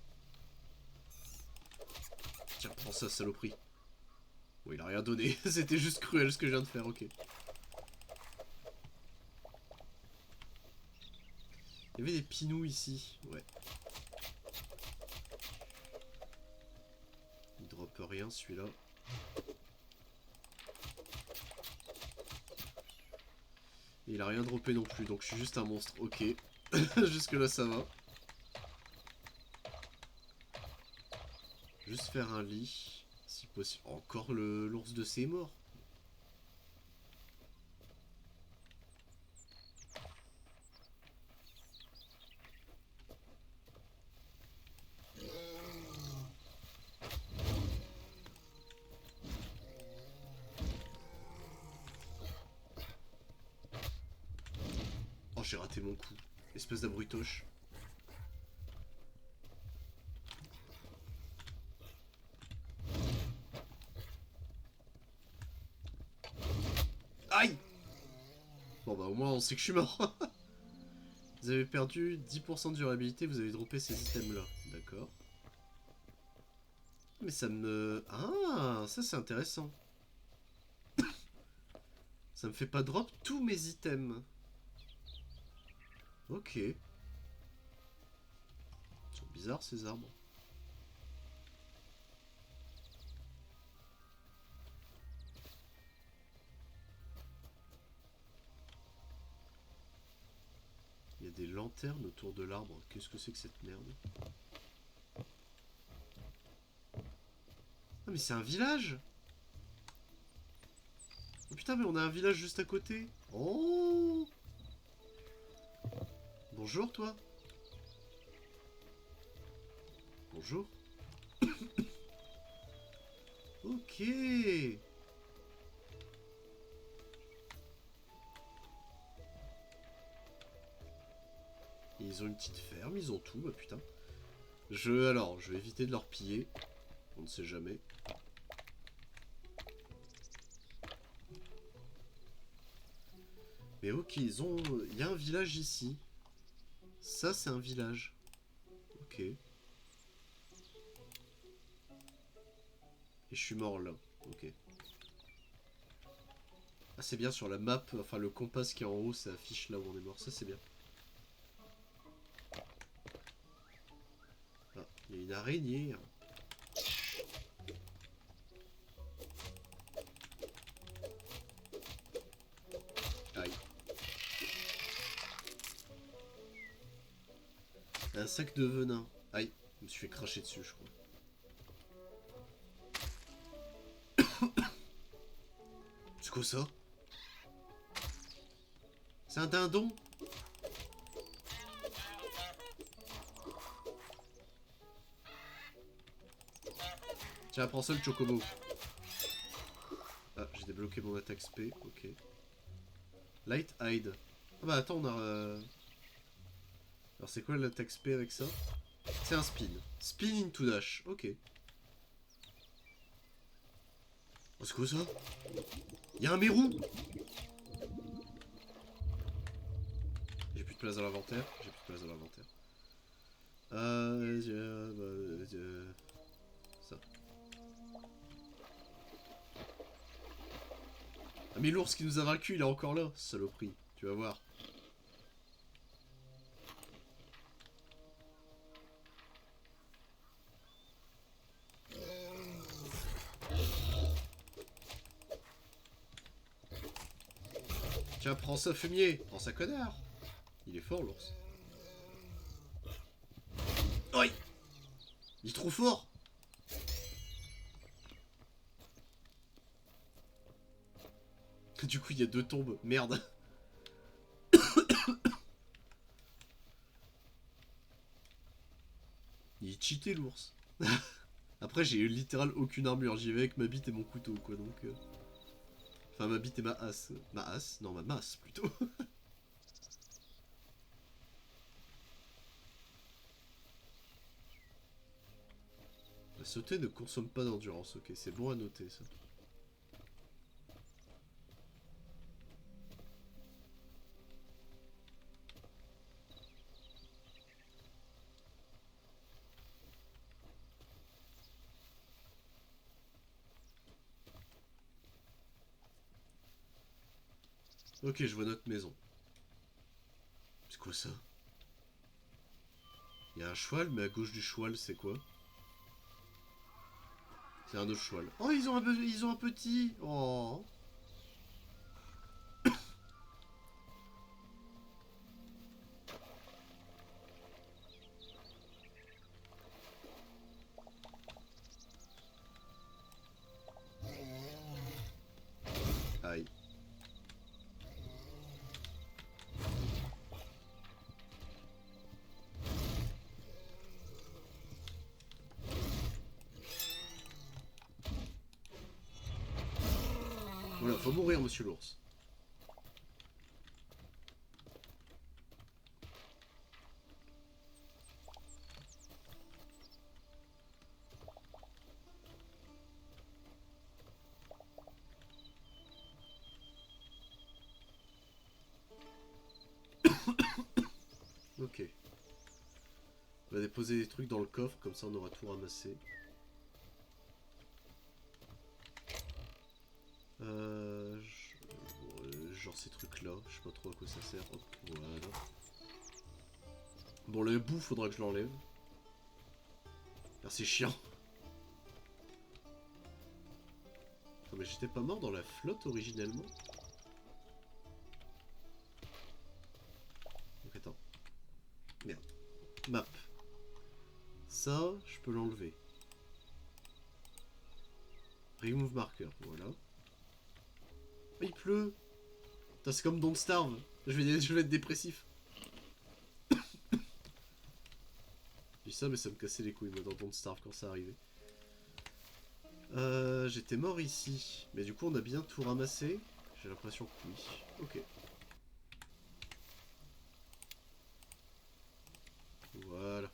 Tiens, prends ça, saloperie. Bon, il a rien donné. C'était juste cruel ce que je viens de faire, ok. Il y avait des pinous ici, ouais. Il drop rien celui-là. Et il a rien droppé non plus, donc je suis juste un monstre, ok. Jusque là ça va. Juste faire un lit, si possible. Encore l'ours de C est mort. Oh, j'ai raté mon coup. Espèce d'abrutoche. Aïe! Bon bah au moins on sait que je suis mort. Vous avez perdu 10% de durabilité, vous avez droppé ces items là. D'accord. Mais ça me... Ah, ça c'est intéressant. Ça me fait pas drop tous mes items. Ok. Ils sont bizarres ces arbres. Il y a des lanternes autour de l'arbre. Qu'est-ce que c'est que cette merde? Ah mais c'est un village! Oh putain mais on a un village juste à côté! Oh! Bonjour toi! Bonjour! Ok! Et ils ont une petite ferme, ils ont tout, bah putain. Alors, je vais éviter de leur piller. On ne sait jamais. Mais ok, ils ont... Il y a un village ici. Ça, c'est un village. Ok. Et je suis mort là. Ok. Ah, c'est bien sur la map, enfin le compas qui est en haut, ça affiche là où on est mort. Ça, c'est bien. Ah, il y a une araignée. Aïe. Un sac de venin. Aïe, je me suis fait cracher dessus, je crois. C'est quoi ça? C'est un dindon? Tiens, prends ça le chocobo. Ah, j'ai débloqué mon attaque SP, ok. Light hide. Ah bah attends, on a... Alors c'est quoi l'attaque SP avec ça? C'est un spin. Spin into dash, ok. Oh, c'est quoi ça? Y'a un mérou! J'ai plus de place dans l'inventaire. J'ai plus de place dans l'inventaire. Ça. Ah mais l'ours qui nous a vaincu, il est encore là, saloperie. Tu vas voir. Tiens, prends ça, fumier. Prends ça, connard. Il est fort, l'ours. Aïe! Il est trop fort! Du coup, il y a deux tombes. Merde. Il est cheaté, l'ours. Après, j'ai eu littéral aucune armure. J'y vais avec ma bite et mon couteau, quoi, donc... Enfin, ma bite et ma hasse. Ma hasse? Non, ma masse, plutôt. Sauter ne consomme pas d'endurance, ok, c'est bon à noter ça. Ok, je vois notre maison. C'est quoi ça? Il y a un cheval, mais à gauche du cheval, c'est quoi? C'est un autre cheval. Oh, ils ont un petit. Oh. Aïe. Voilà, faut mourir, monsieur l'ours. Ok. On va déposer des trucs dans le coffre, comme ça on aura tout ramassé. Genre ces trucs là, je sais pas trop à quoi ça sert. Hop, voilà. Bon, le bout, faudra que je l'enlève. Ah, c'est chiant. Oh, mais j'étais pas mort dans la flotte originellement. Donc attends. Merde. Map. Ça, je peux l'enlever. Remove marker, voilà. Oh, il pleut. Putain, c'est comme Don't Starve. Je vais être dépressif. Je dis ça, mais ça me cassait les couilles, moi, dans Don't Starve, quand ça arrivait. J'étais mort ici. Mais du coup, on a bien tout ramassé. J'ai l'impression que oui. Ok. Voilà.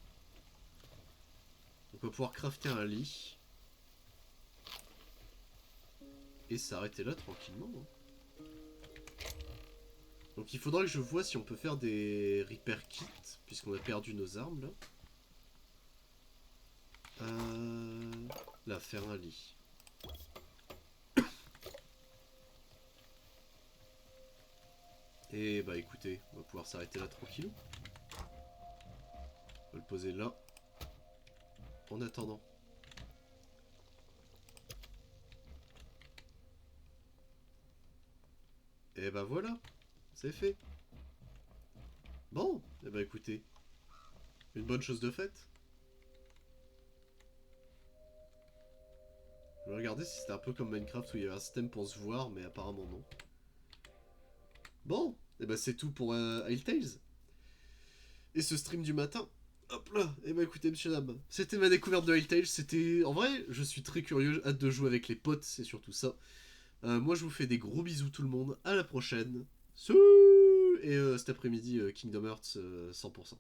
Donc on va pouvoir crafter un lit. Et s'arrêter là tranquillement. Hein. Donc il faudra que je vois si on peut faire des repair kits. Puisqu'on a perdu nos armes là. Là, faire un lit. Et bah écoutez, on va pouvoir s'arrêter là tranquillou. On va le poser là. En attendant. Et bah voilà, c'est fait. Bon, et bah écoutez, une bonne chose de faite. Je vais regarder si c'était un peu comme Minecraft où il y avait un système pour se voir, mais apparemment non. Bon, et bah c'est tout pour Isle Tales. Et ce stream du matin. Hop là, et bah écoutez, monsieur dame, c'était ma découverte de Isle Tales. C'était. En vrai, je suis très curieux, hâte de jouer avec les potes, c'est surtout ça. Moi je vous fais des gros bisous tout le monde, à la prochaine. Et cet après-midi, Kingdom Hearts 100%.